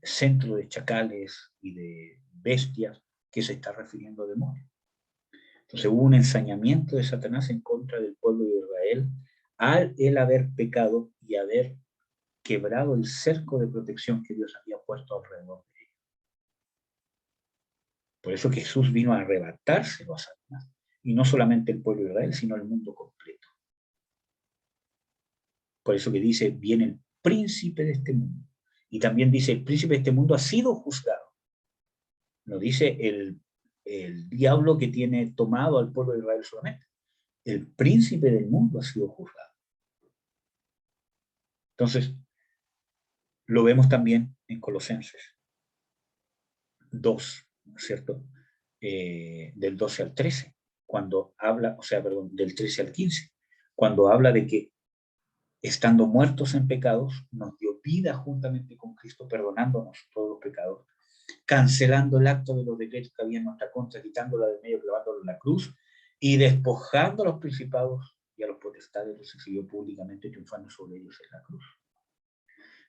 A: centro de chacales y de bestias, que se está refiriendo a demonios. Entonces hubo un ensañamiento de Satanás en contra del pueblo de Israel al él haber pecado y haber quebrado el cerco de protección que Dios había puesto alrededor de ellos. Por eso Jesús vino a arrebatárselo a Satanás. Y no solamente el pueblo de Israel, sino el mundo completo. Por eso que dice, viene el príncipe de este mundo. Y también dice, el príncipe de este mundo ha sido juzgado. No dice el diablo que tiene tomado al pueblo de Israel solamente. El príncipe del mundo ha sido juzgado. Entonces, lo vemos también en Colosenses 2, ¿no es cierto? Del 12 al 13, cuando habla, del 13 al 15, cuando habla de que estando muertos en pecados, nos dio vida juntamente con Cristo, perdonándonos todos los pecados, cancelando el acto de los decretos que había en nuestra contra, quitándola de medio, clavándolo en la cruz, y despojando a los principados y a los potestades, los exhibió públicamente, triunfando sobre ellos en la cruz.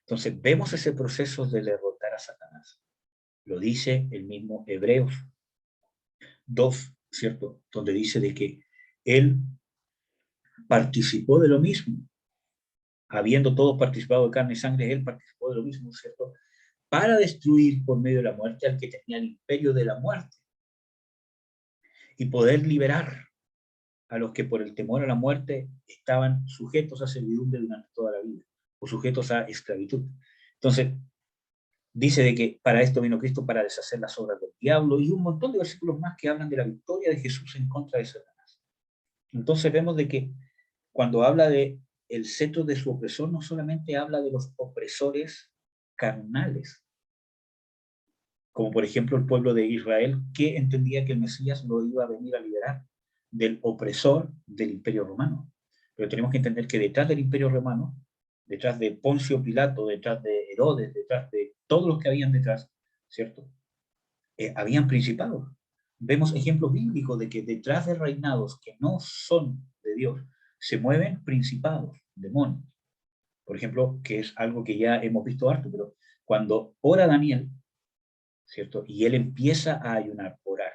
A: Entonces, vemos ese proceso de derrotar a Satanás. Lo dice el mismo Hebreos 2, ¿cierto? Donde dice de que él participó de lo mismo. Habiendo todos participado de carne y sangre, él participó de lo mismo, ¿cierto? Para destruir por medio de la muerte al que tenía el imperio de la muerte y poder liberar a los que por el temor a la muerte estaban sujetos a servidumbre durante toda la vida o sujetos a esclavitud. Entonces, dice de que para esto vino Cristo, para deshacer las obras del diablo, y un montón de versículos más que hablan de la victoria de Jesús en contra de Satanás. Entonces vemos de que cuando habla de el cetro de su opresor, no solamente habla de los opresores carnales, como por ejemplo el pueblo de Israel, que entendía que el Mesías lo iba a venir a liberar del opresor del Imperio Romano. Pero tenemos que entender que detrás del Imperio Romano, detrás de Poncio Pilato, detrás de Herodes, detrás de todos los que habían detrás, ¿cierto? Habían principados. Vemos ejemplos bíblicos de que detrás de reinados que no son de Dios, se mueven principados, demonios. Por ejemplo, que es algo que ya hemos visto harto, pero cuando ora Daniel, ¿cierto? Y él empieza a ayunar, orar.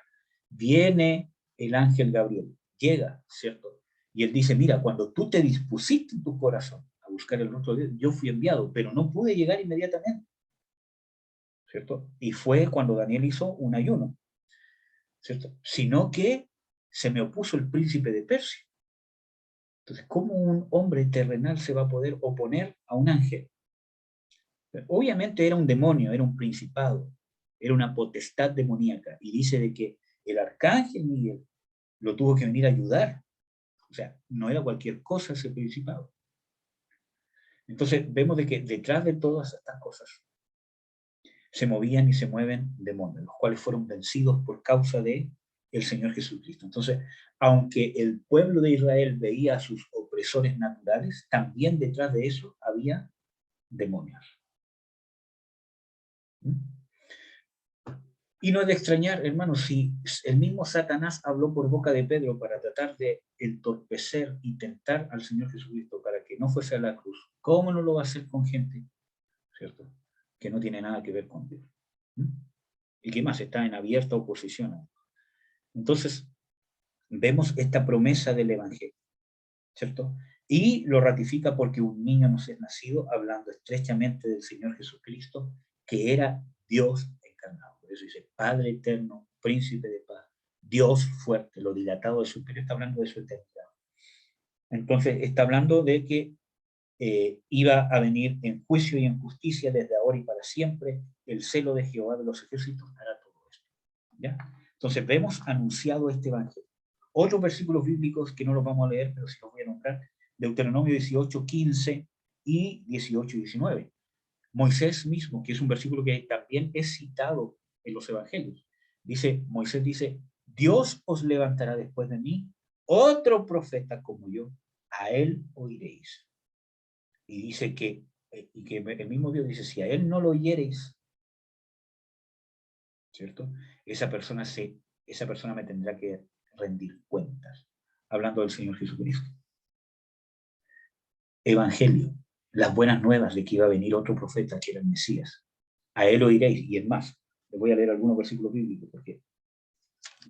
A: Viene el ángel Gabriel, llega, ¿cierto? Y él dice, mira, cuando tú te dispusiste en tu corazón a buscar el rostro de Dios, yo fui enviado, pero no pude llegar inmediatamente, ¿cierto? Y fue cuando Daniel hizo un ayuno, ¿cierto? Sino que se me opuso el príncipe de Persia. Entonces, ¿cómo un hombre terrenal se va a poder oponer a un ángel? Obviamente era un demonio, era un principado, era una potestad demoníaca, y dice de que el arcángel Miguel lo tuvo que venir a ayudar. O sea, no era cualquier cosa ese principado. Entonces vemos de que detrás de todas estas cosas se movían y se mueven demonios, los cuales fueron vencidos por causa de el Señor Jesucristo. Entonces, aunque el pueblo de Israel veía a sus opresores naturales, también detrás de eso había demonios. Y no es de extrañar, hermanos, si el mismo Satanás habló por boca de Pedro para tratar de entorpecer y tentar al Señor Jesucristo para que no fuese a la cruz, ¿cómo no lo va a hacer con gente, cierto, que no tiene nada que ver con Dios? Y que más está en abierta oposición. Entonces, vemos esta promesa del Evangelio, ¿cierto? Y lo ratifica porque un niño nos es nacido, hablando estrechamente del Señor Jesucristo, que era Dios encarnado. Por eso dice, Padre eterno, príncipe de paz, Dios fuerte, lo dilatado de su imperio, está hablando de su eternidad. Entonces, está hablando de que iba a venir en juicio y en justicia desde ahora y para siempre. El celo de Jehová de los ejércitos hará todo esto. ¿Ya? Entonces, vemos anunciado este evangelio. Otros versículos bíblicos que no los vamos a leer, pero sí los voy a nombrar. Deuteronomio 18, 15 y 18 y 19. Moisés mismo, que es un versículo que también es citado en los evangelios. Moisés dice, Dios os levantará después de mí otro profeta como yo, a él oiréis. Y dice que el mismo Dios dice, si a él no lo oyereis, ¿cierto? Esa persona me tendrá que rendir cuentas, hablando del Señor Jesucristo. Evangelio, las buenas nuevas de que iba a venir otro profeta que era el Mesías. A él oiréis, y es más, les voy a leer algunos versículos bíblicos, porque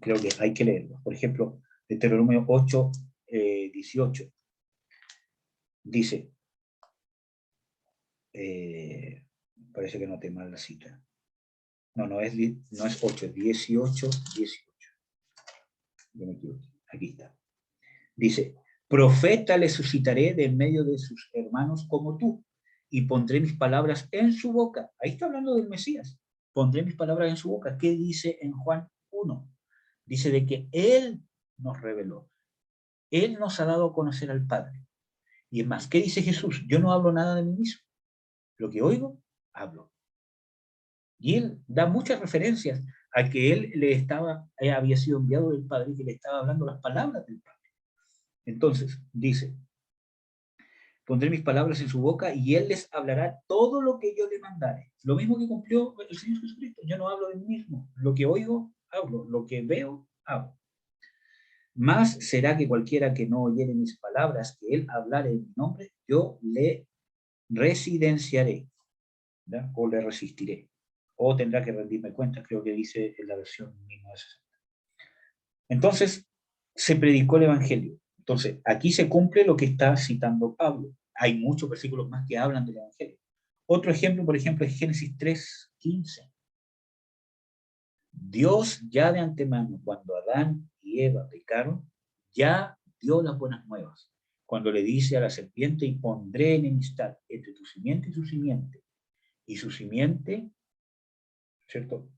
A: creo que hay que leerlos. Por ejemplo, Deuteronomio 8, 18, dice, parece que noté mal la cita. No es 8, es 18. Yo me equivoqué, aquí está. Dice, profeta le suscitaré de en medio de sus hermanos como tú, y pondré mis palabras en su boca. Ahí está hablando del Mesías. Pondré mis palabras en su boca. ¿Qué dice en Juan 1? Dice de que Él nos reveló. Él nos ha dado a conocer al Padre. Y es más, ¿qué dice Jesús? Yo no hablo nada de mí mismo. Lo que oigo, hablo. Y Él da muchas referencias a que Él había sido enviado del Padre y que le estaba hablando las palabras del Padre. Entonces, dice, pondré mis palabras en su boca y Él les hablará todo lo que yo le mandare. Lo mismo que cumplió el Señor Jesucristo. Yo no hablo de mí mismo. Lo que oigo, hablo. Lo que veo, hago. Más será que cualquiera que no oyere mis palabras, que Él hablare en mi nombre, yo le residenciaré, ¿verdad? O le resistiré. O tendrá que rendirme cuentas, creo que dice en la versión 1960. Entonces, se predicó el Evangelio. Entonces, aquí se cumple lo que está citando Pablo. Hay muchos versículos más que hablan del Evangelio. Otro ejemplo, por ejemplo, es Génesis 3:15. Dios ya de antemano, cuando Adán y Eva pecaron, ya dio las buenas nuevas. Cuando le dice a la serpiente, y pondré enemistad entre tu simiente y su simiente, ¿cierto?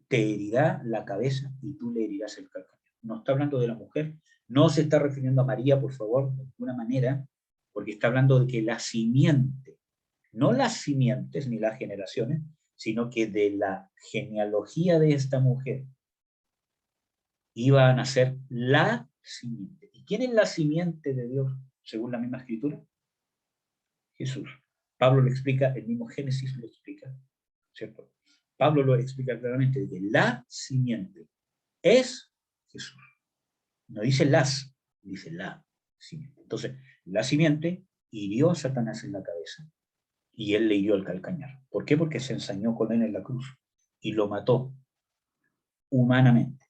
A: Te herirá la cabeza y tú le herirás el calcañar. No está hablando de la mujer, no se está refiriendo a María, por favor, de ninguna manera, porque está hablando de que la simiente, no las simientes ni las generaciones, sino que de la genealogía de esta mujer iba a nacer la simiente. ¿Y quién es la simiente de Dios, según la misma escritura? Jesús. Pablo lo explica, el mismo Génesis lo explica, ¿cierto? Pablo lo explica claramente, de que la simiente es Jesús. No dice las, dice la simiente. Entonces, la simiente hirió a Satanás en la cabeza y él le hirió el calcañar. ¿Por qué? Porque se ensañó con él en la cruz y lo mató humanamente,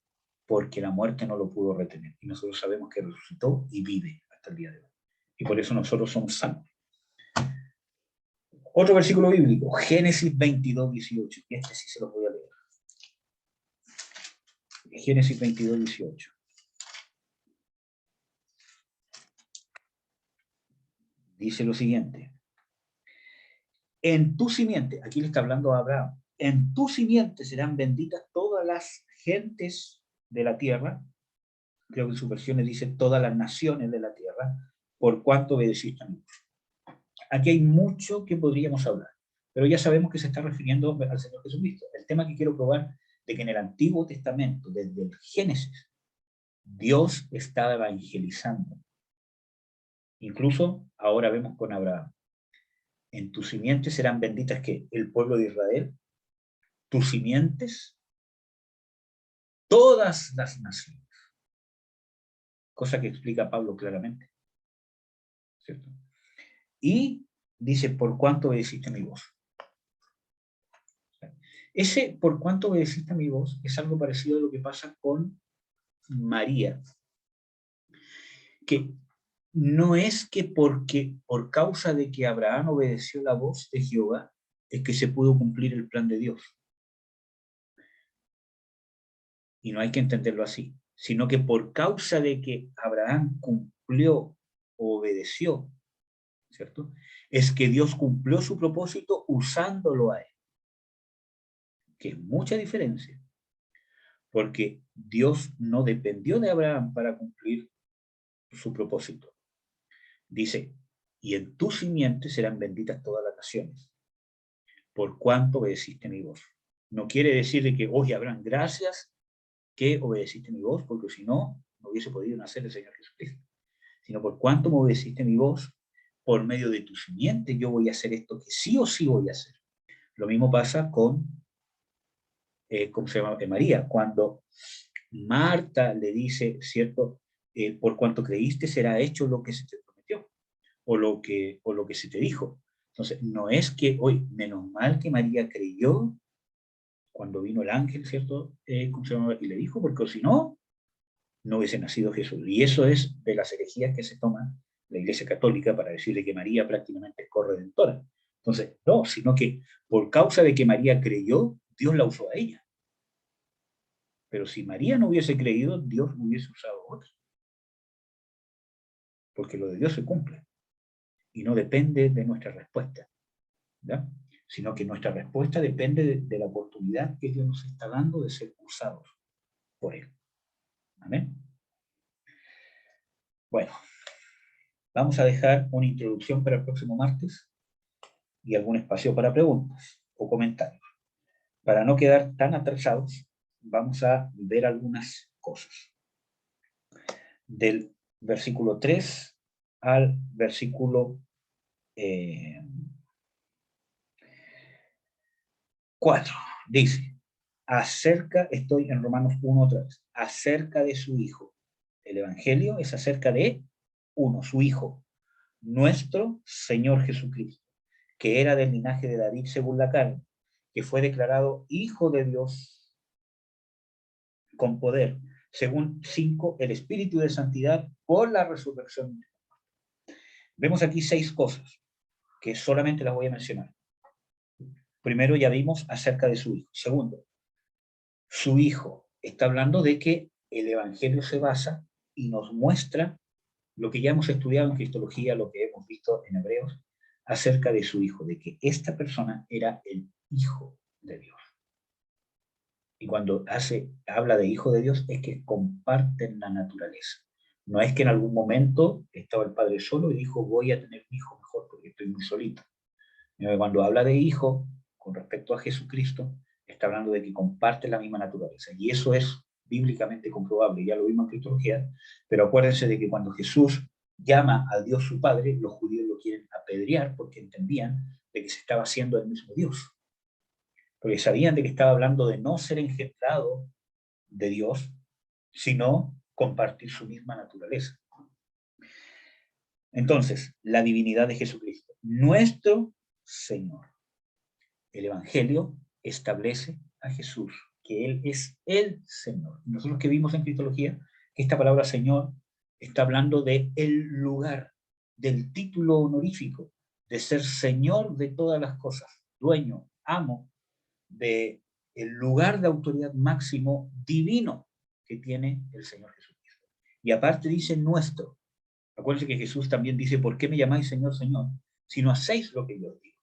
A: porque la muerte no lo pudo retener. Y nosotros sabemos que resucitó y vive hasta el día de hoy. Y por eso nosotros somos salvos. Otro versículo bíblico, Génesis 22:18. Y este sí se los voy a leer. Génesis 22:18. Dice lo siguiente. En tu simiente, aquí le está hablando a Abraham, en tu simiente serán benditas todas las gentes de la tierra, creo que en sus versiones dice todas las naciones de la tierra, por cuanto obedeciste a mí. Aquí hay mucho que podríamos hablar, pero ya sabemos que se está refiriendo al Señor Jesucristo. El tema que quiero probar de que en el Antiguo Testamento, desde el Génesis, Dios estaba evangelizando. Incluso ahora vemos con Abraham. En tus simientes serán benditas que el pueblo de Israel, tus simientes, todas las naciones. Cosa que explica Pablo claramente, ¿cierto? Y dice, por cuánto obedeciste mi voz. Ese por cuánto obedeciste mi voz es algo parecido a lo que pasa con María. Que no es que por causa de que Abraham obedeció la voz de Jehová, es que se pudo cumplir el plan de Dios. Y no hay que entenderlo así, sino que por causa de que Abraham cumplió o obedeció, ¿cierto? Es que Dios cumplió su propósito usándolo a él. Que es mucha diferencia. Porque Dios no dependió de Abraham para cumplir su propósito. Dice, y en tu simiente serán benditas todas las naciones, por cuanto obedeciste mi voz. No quiere decir de que, oye, Abraham, gracias que obedeciste mi voz, porque si no, no hubiese podido nacer el Señor Jesucristo. Sino por cuanto me obedeciste mi voz, por medio de tu simiente yo voy a hacer esto que sí o sí voy a hacer. Lo mismo pasa con ¿cómo se llama? María, cuando Marta le dice, ¿cierto? Por cuanto creíste será hecho lo que se te prometió, o lo que se te dijo. Entonces, no es que hoy, menos mal que María creyó cuando vino el ángel, ¿cierto? ¿Cómo se llama? Y le dijo, porque si no, no hubiese nacido Jesús. Y eso es de las herejías que se toman la Iglesia Católica para decirle que María prácticamente es corredentora. Entonces, no, sino que por causa de que María creyó, Dios la usó a ella. Pero si María no hubiese creído, Dios hubiese usado a otro. Porque lo de Dios se cumple. Y no depende de nuestra respuesta, ¿ya? Sino que nuestra respuesta depende de la oportunidad que Dios nos está dando de ser usados por Él. Amén. Bueno, vamos a dejar una introducción para el próximo martes y algún espacio para preguntas o comentarios. Para no quedar tan atrasados, vamos a ver algunas cosas. Del versículo 3 al versículo 4. Dice, estoy en Romanos 1 otra vez, acerca de su Hijo. El Evangelio es acerca de uno, su Hijo, nuestro Señor Jesucristo, que era del linaje de David según la carne, que fue declarado Hijo de Dios con poder, según 5, el Espíritu de Santidad por la resurrección. Vemos aquí 6 cosas, que solamente las voy a mencionar. Primero, ya vimos acerca de su Hijo. Segundo, su Hijo. Está hablando de que el Evangelio se basa y nos muestra lo que ya hemos estudiado en Cristología, lo que hemos visto en Hebreos, acerca de su Hijo, de que esta persona era el Hijo de Dios. Y cuando habla de Hijo de Dios, es que comparten la naturaleza. No es que en algún momento estaba el Padre solo y dijo, voy a tener un hijo mejor porque estoy muy solito. Cuando habla de Hijo, con respecto a Jesucristo, está hablando de que comparte la misma naturaleza. Y eso es bíblicamente comprobable, ya lo vimos en Cristología, pero acuérdense de que cuando Jesús llama a Dios su Padre, los judíos lo quieren apedrear porque entendían de que se estaba haciendo el mismo Dios. Porque sabían de que estaba hablando de no ser engendrado de Dios, sino compartir su misma naturaleza. Entonces, la divinidad de Jesucristo, nuestro Señor. El Evangelio establece a Jesús, que Él es el Señor. Nosotros que vimos en Cristología, que esta palabra Señor está hablando de el lugar, del título honorífico, de ser Señor de todas las cosas, dueño, amo, de el lugar de autoridad máximo divino que tiene el Señor Jesucristo. Y aparte dice nuestro. Acuérdense que Jesús también dice, ¿por qué me llamáis Señor, Señor? Si no hacéis lo que yo os digo.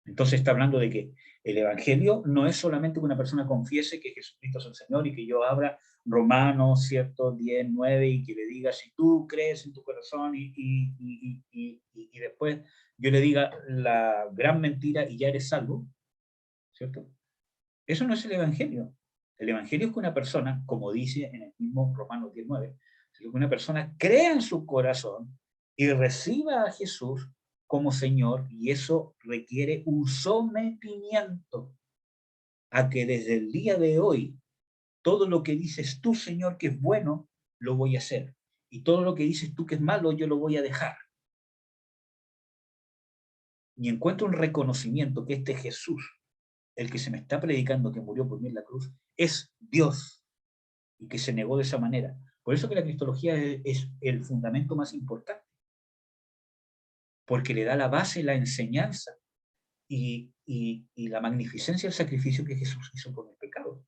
A: Entonces está hablando de que el Evangelio no es solamente que una persona confiese que Jesucristo es el Señor y que yo abra Romanos, ¿cierto? 10, 9 y que le diga, si tú crees en tu corazón y después yo le diga la gran mentira y ya eres salvo, ¿cierto? Eso no es el Evangelio. El Evangelio es que una persona, como dice en el mismo Romanos 10, 9, que una persona crea en su corazón y reciba a Jesús como Señor, y eso requiere un sometimiento a que desde el día de hoy todo lo que dices tú, Señor, que es bueno, lo voy a hacer, y todo lo que dices tú que es malo, yo lo voy a dejar. Y encuentro un reconocimiento que este Jesús, el que se me está predicando, que murió por mí en la cruz, es Dios, y que se negó de esa manera. Por eso que la cristología es el fundamento más importante, porque le da la base, la enseñanza y la magnificencia del sacrificio que Jesús hizo por el pecado.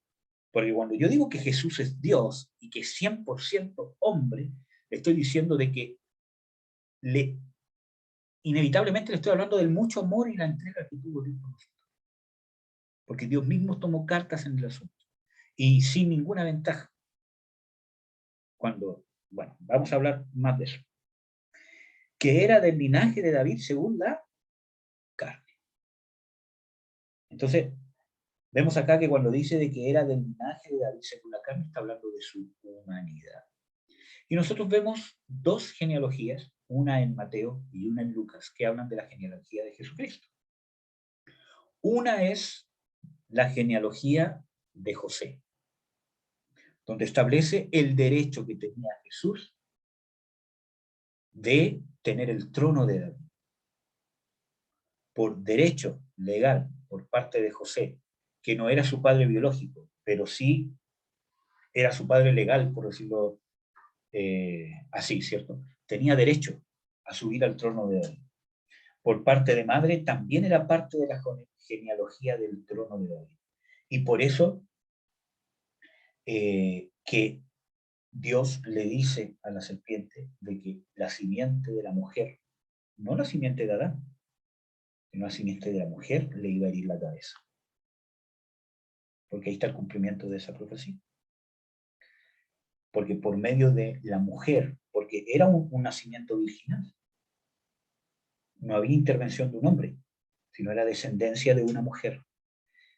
A: Porque cuando yo digo que Jesús es Dios y que es 100% hombre, le estoy diciendo de que inevitablemente le estoy hablando del mucho amor y la entrega que tuvo Dios por nosotros. Porque Dios mismo tomó cartas en el asunto. Y sin ninguna ventaja. Bueno, vamos a hablar más de eso. Que era del linaje de David según la carne. Entonces, vemos acá que cuando dice de que era del linaje de David según la carne, está hablando de su humanidad. Y nosotros vemos 2 genealogías, una en Mateo y una en Lucas, que hablan de la genealogía de Jesucristo. Una es la genealogía de José, donde establece el derecho que tenía Jesús de tener el trono de David. Por derecho legal por parte de José, que no era su padre biológico, pero sí era su padre legal, por decirlo así, ¿cierto? Tenía derecho a subir al trono de David. Por parte de madre también era parte de la genealogía del trono de David. Y por eso que Dios le dice a la serpiente de que la simiente de la mujer, no la simiente de Adán, sino la simiente de la mujer le iba a herir la cabeza. Porque ahí está el cumplimiento de esa profecía. Porque por medio de la mujer, porque era un nacimiento virginal, no había intervención de un hombre, sino era descendencia de una mujer.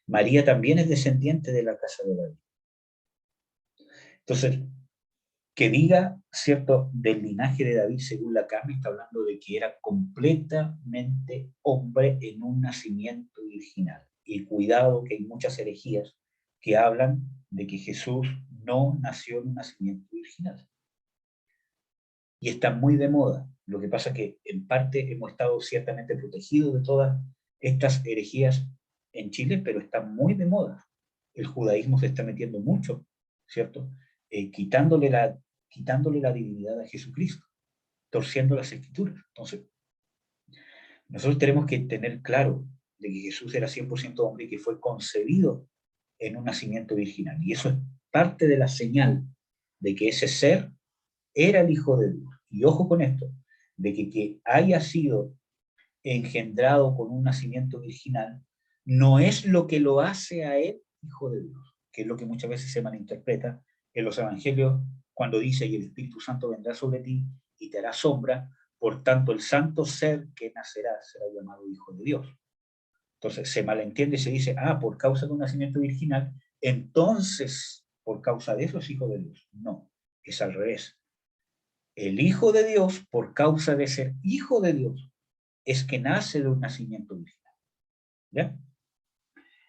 A: María también es descendiente de la casa de David. Entonces, que diga, ¿cierto?, del linaje de David según la carne, está hablando de que era completamente hombre en un nacimiento virginal. Y cuidado que hay muchas herejías que hablan de que Jesús no nació en un nacimiento virginal. Y está muy de moda. Lo que pasa es que en parte hemos estado ciertamente protegidos de todas estas herejías en Chile, pero está muy de moda. El judaísmo se está metiendo mucho, ¿cierto? Quitándole la divinidad a Jesucristo, torciendo las escrituras. Entonces, nosotros tenemos que tener claro de que Jesús era 100% hombre y que fue concebido en un nacimiento virginal. Y eso es parte de la señal de que ese ser era el Hijo de Dios. Y ojo con esto, de que haya sido engendrado con un nacimiento virginal, no es lo que lo hace a él Hijo de Dios, que es lo que muchas veces se malinterpreta en los evangelios cuando dice, y el Espíritu Santo vendrá sobre ti y te hará sombra, por tanto el santo ser que nacerá será llamado Hijo de Dios. Entonces se malentiende y se dice, por causa de un nacimiento virginal, entonces por causa de eso es Hijo de Dios. No, es al revés. El Hijo de Dios, por causa de ser Hijo de Dios, es que nace de un nacimiento virginal. ¿Ya?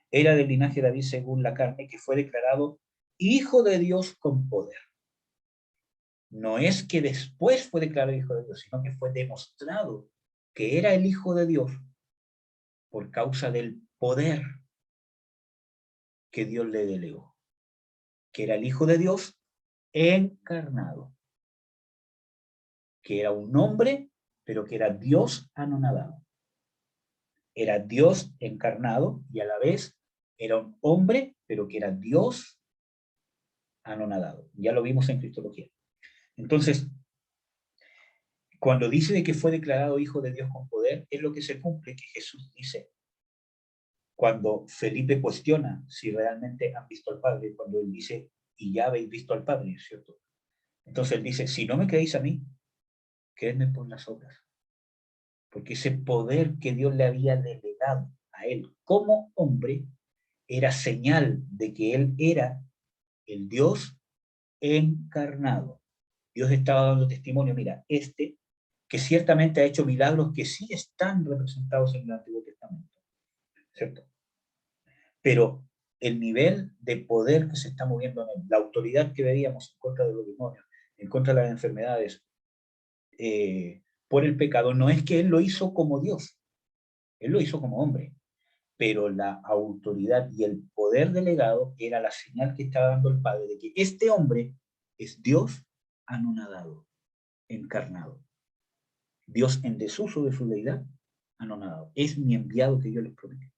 A: Era del linaje de David según la carne, que fue declarado Hijo de Dios con poder. No es que después fue declarado Hijo de Dios, sino que fue demostrado que era el Hijo de Dios por causa del poder que Dios le delegó. Que era el Hijo de Dios encarnado. Que era un hombre, pero que era Dios anonadado. Era Dios encarnado y a la vez era un hombre, pero que era Dios anonadado. Ya lo vimos en Cristología. Entonces, cuando dice de que fue declarado Hijo de Dios con poder, es lo que se cumple que Jesús dice. Cuando Felipe cuestiona si realmente han visto al Padre, cuando él dice, y ya habéis visto al Padre, ¿cierto? Entonces él dice, si no me creéis a mí, creedme por las obras. Porque ese poder que Dios le había delegado a él como hombre era señal de que él era el Dios encarnado. Dios estaba dando testimonio, mira, que ciertamente ha hecho milagros que sí están representados en el Antiguo Testamento, ¿cierto? Pero el nivel de poder que se está moviendo en él, la autoridad que veíamos en contra de los demonios, en contra de las enfermedades, por el pecado, no es que él lo hizo como Dios, él lo hizo como hombre, pero la autoridad y el poder delegado era la señal que estaba dando el Padre de que este hombre es Dios anonadado, encarnado. Dios en desuso de su deidad, anonadado. Es mi enviado que yo les prometí.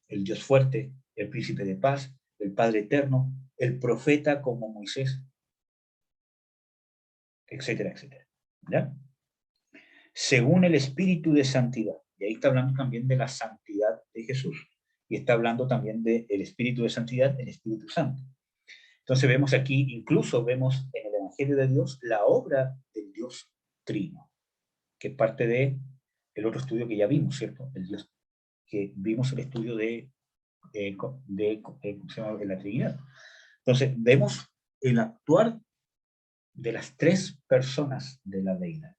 A: El Dios fuerte, el príncipe de paz, el Padre eterno, el profeta como Moisés, etcétera, etcétera. ¿Ya? Según el Espíritu de santidad. Y ahí está hablando también de la santidad de Jesús. Y está hablando también del Espíritu de santidad, el Espíritu Santo. Entonces vemos aquí, incluso vemos en el Evangelio de Dios, la obra del Dios Trino, que es parte de el otro estudio que ya vimos, ¿cierto? El Dios, que vimos el estudio de la Trinidad. Entonces vemos el actuar de las tres personas de la deidad.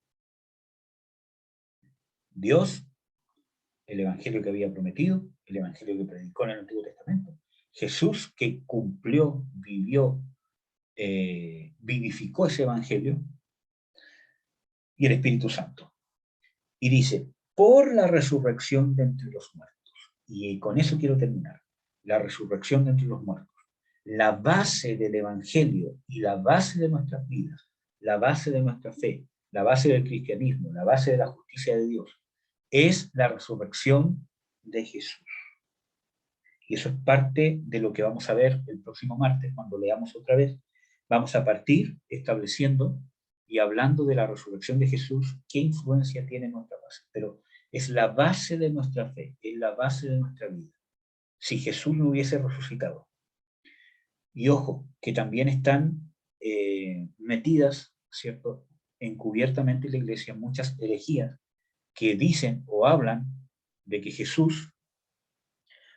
A: Dios, el evangelio que había prometido, el evangelio que predicó en el Antiguo Testamento. Jesús que cumplió, vivió, vivificó ese evangelio, y el Espíritu Santo. Y dice, por la resurrección de entre los muertos. Y con eso quiero terminar. La resurrección de entre los muertos. La base del evangelio y la base de nuestras vidas, la base de nuestra fe, la base del cristianismo, la base de la justicia de Dios, es la resurrección de Jesús. Y eso es parte de lo que vamos a ver el próximo martes, cuando leamos otra vez. Vamos a partir estableciendo y hablando de la resurrección de Jesús, qué influencia tiene en nuestra base. Pero es la base de nuestra fe, es la base de nuestra vida. Si Jesús no hubiese resucitado. Y ojo, que también están metidas, ¿cierto?, encubiertamente en la iglesia muchas herejías que dicen o hablan de que Jesús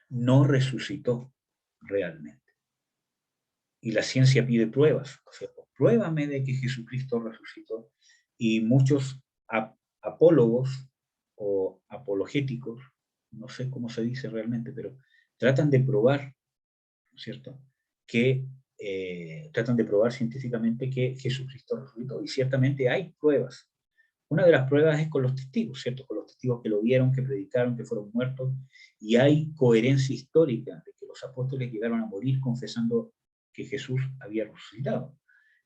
A: no resucitó realmente. Y la ciencia pide pruebas, ¿cierto? Pruébame de que Jesucristo resucitó. Y muchos apólogos o apologéticos, no sé cómo se dice realmente, pero tratan de probar, ¿cierto?, que tratan de probar científicamente que Jesucristo resucitó. Y ciertamente hay pruebas. Una de las pruebas es con los testigos, ¿cierto? Con los testigos que lo vieron, que predicaron, que fueron muertos, y hay coherencia histórica de que los apóstoles llegaron a morir confesando que Jesús había resucitado.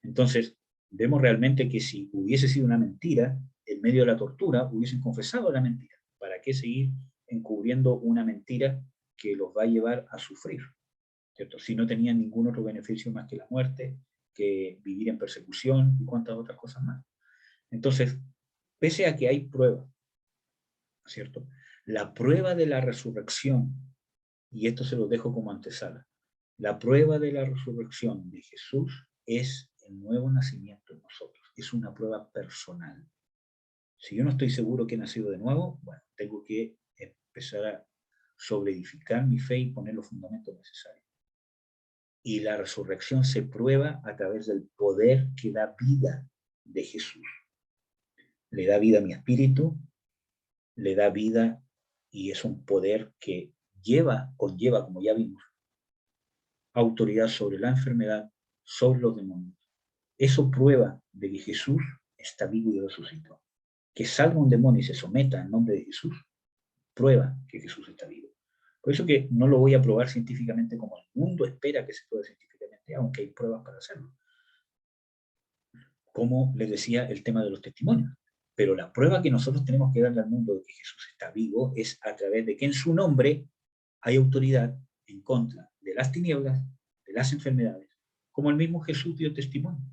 A: Entonces, vemos realmente que si hubiese sido una mentira, en medio de la tortura, hubiesen confesado la mentira. ¿Para qué seguir encubriendo una mentira que los va a llevar a sufrir? ¿Cierto? Si no tenían ningún otro beneficio más que la muerte, que vivir en persecución y cuantas otras cosas más. Entonces, pese a que hay prueba, ¿cierto? La prueba de la resurrección, y esto se lo dejo como antesala, la prueba de la resurrección de Jesús es el nuevo nacimiento en nosotros, es una prueba personal. Si yo no estoy seguro que he nacido de nuevo, bueno, tengo que empezar a sobreedificar mi fe y poner los fundamentos necesarios. Y la resurrección se prueba a través del poder que da vida de Jesús. Le da vida a mi espíritu, le da vida y es un poder que conlleva, como ya vimos, autoridad sobre la enfermedad, sobre los demonios. Eso prueba de que Jesús está vivo y resucitó. Que salga un demonio y se someta en nombre de Jesús, prueba que Jesús está vivo. Por eso que no lo voy a probar científicamente como el mundo espera que se pruebe científicamente, aunque hay pruebas para hacerlo. Como les decía, el tema de los testimonios. Pero la prueba que nosotros tenemos que darle al mundo de que Jesús está vivo es a través de que en su nombre hay autoridad en contra de las tinieblas, de las enfermedades, como el mismo Jesús dio testimonio.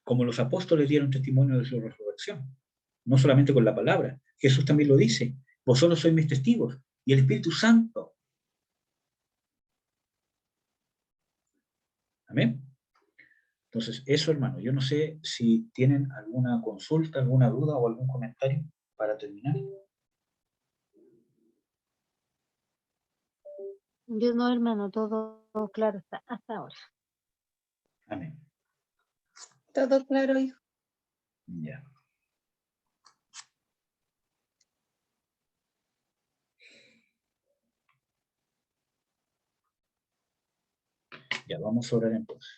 A: Como los apóstoles dieron testimonio de su resurrección. No solamente con la palabra. Jesús también lo dice. Vosotros sois mis testigos. Y el Espíritu Santo. Amén. Entonces, eso, hermano, yo no sé si tienen alguna consulta, alguna duda o algún comentario para terminar.
C: Yo no, hermano, todo claro está hasta ahora.
A: Amén.
D: Todo claro, hijo.
A: Ya. Ya, vamos a orar entonces.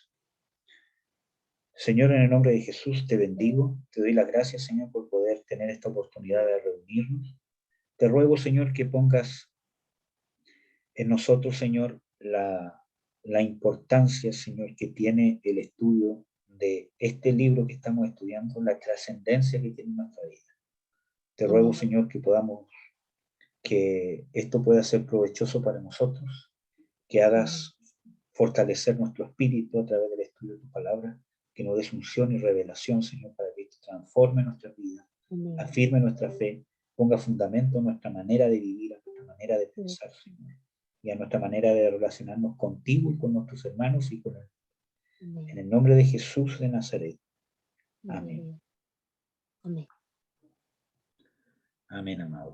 A: Señor, en el nombre de Jesús te bendigo, te doy las gracias, Señor, por poder tener esta oportunidad de reunirnos. Te ruego, Señor, que pongas en nosotros, Señor, la importancia, Señor, que tiene el estudio de este libro que estamos estudiando, la trascendencia que tiene en nuestra vida. Te ruego, Señor, que esto pueda ser provechoso para nosotros, que hagas fortalecer nuestro espíritu a través del estudio de tu palabra, que nos des unción y revelación, Señor, para que esto transforme nuestras vidas, afirme nuestra fe, ponga fundamento en nuestra manera de vivir, a nuestra manera de pensar, Señor, y a nuestra manera de relacionarnos contigo y con nuestros hermanos y con él. En el nombre de Jesús de Nazaret. Amén.
C: Amén.
A: Amén, amado.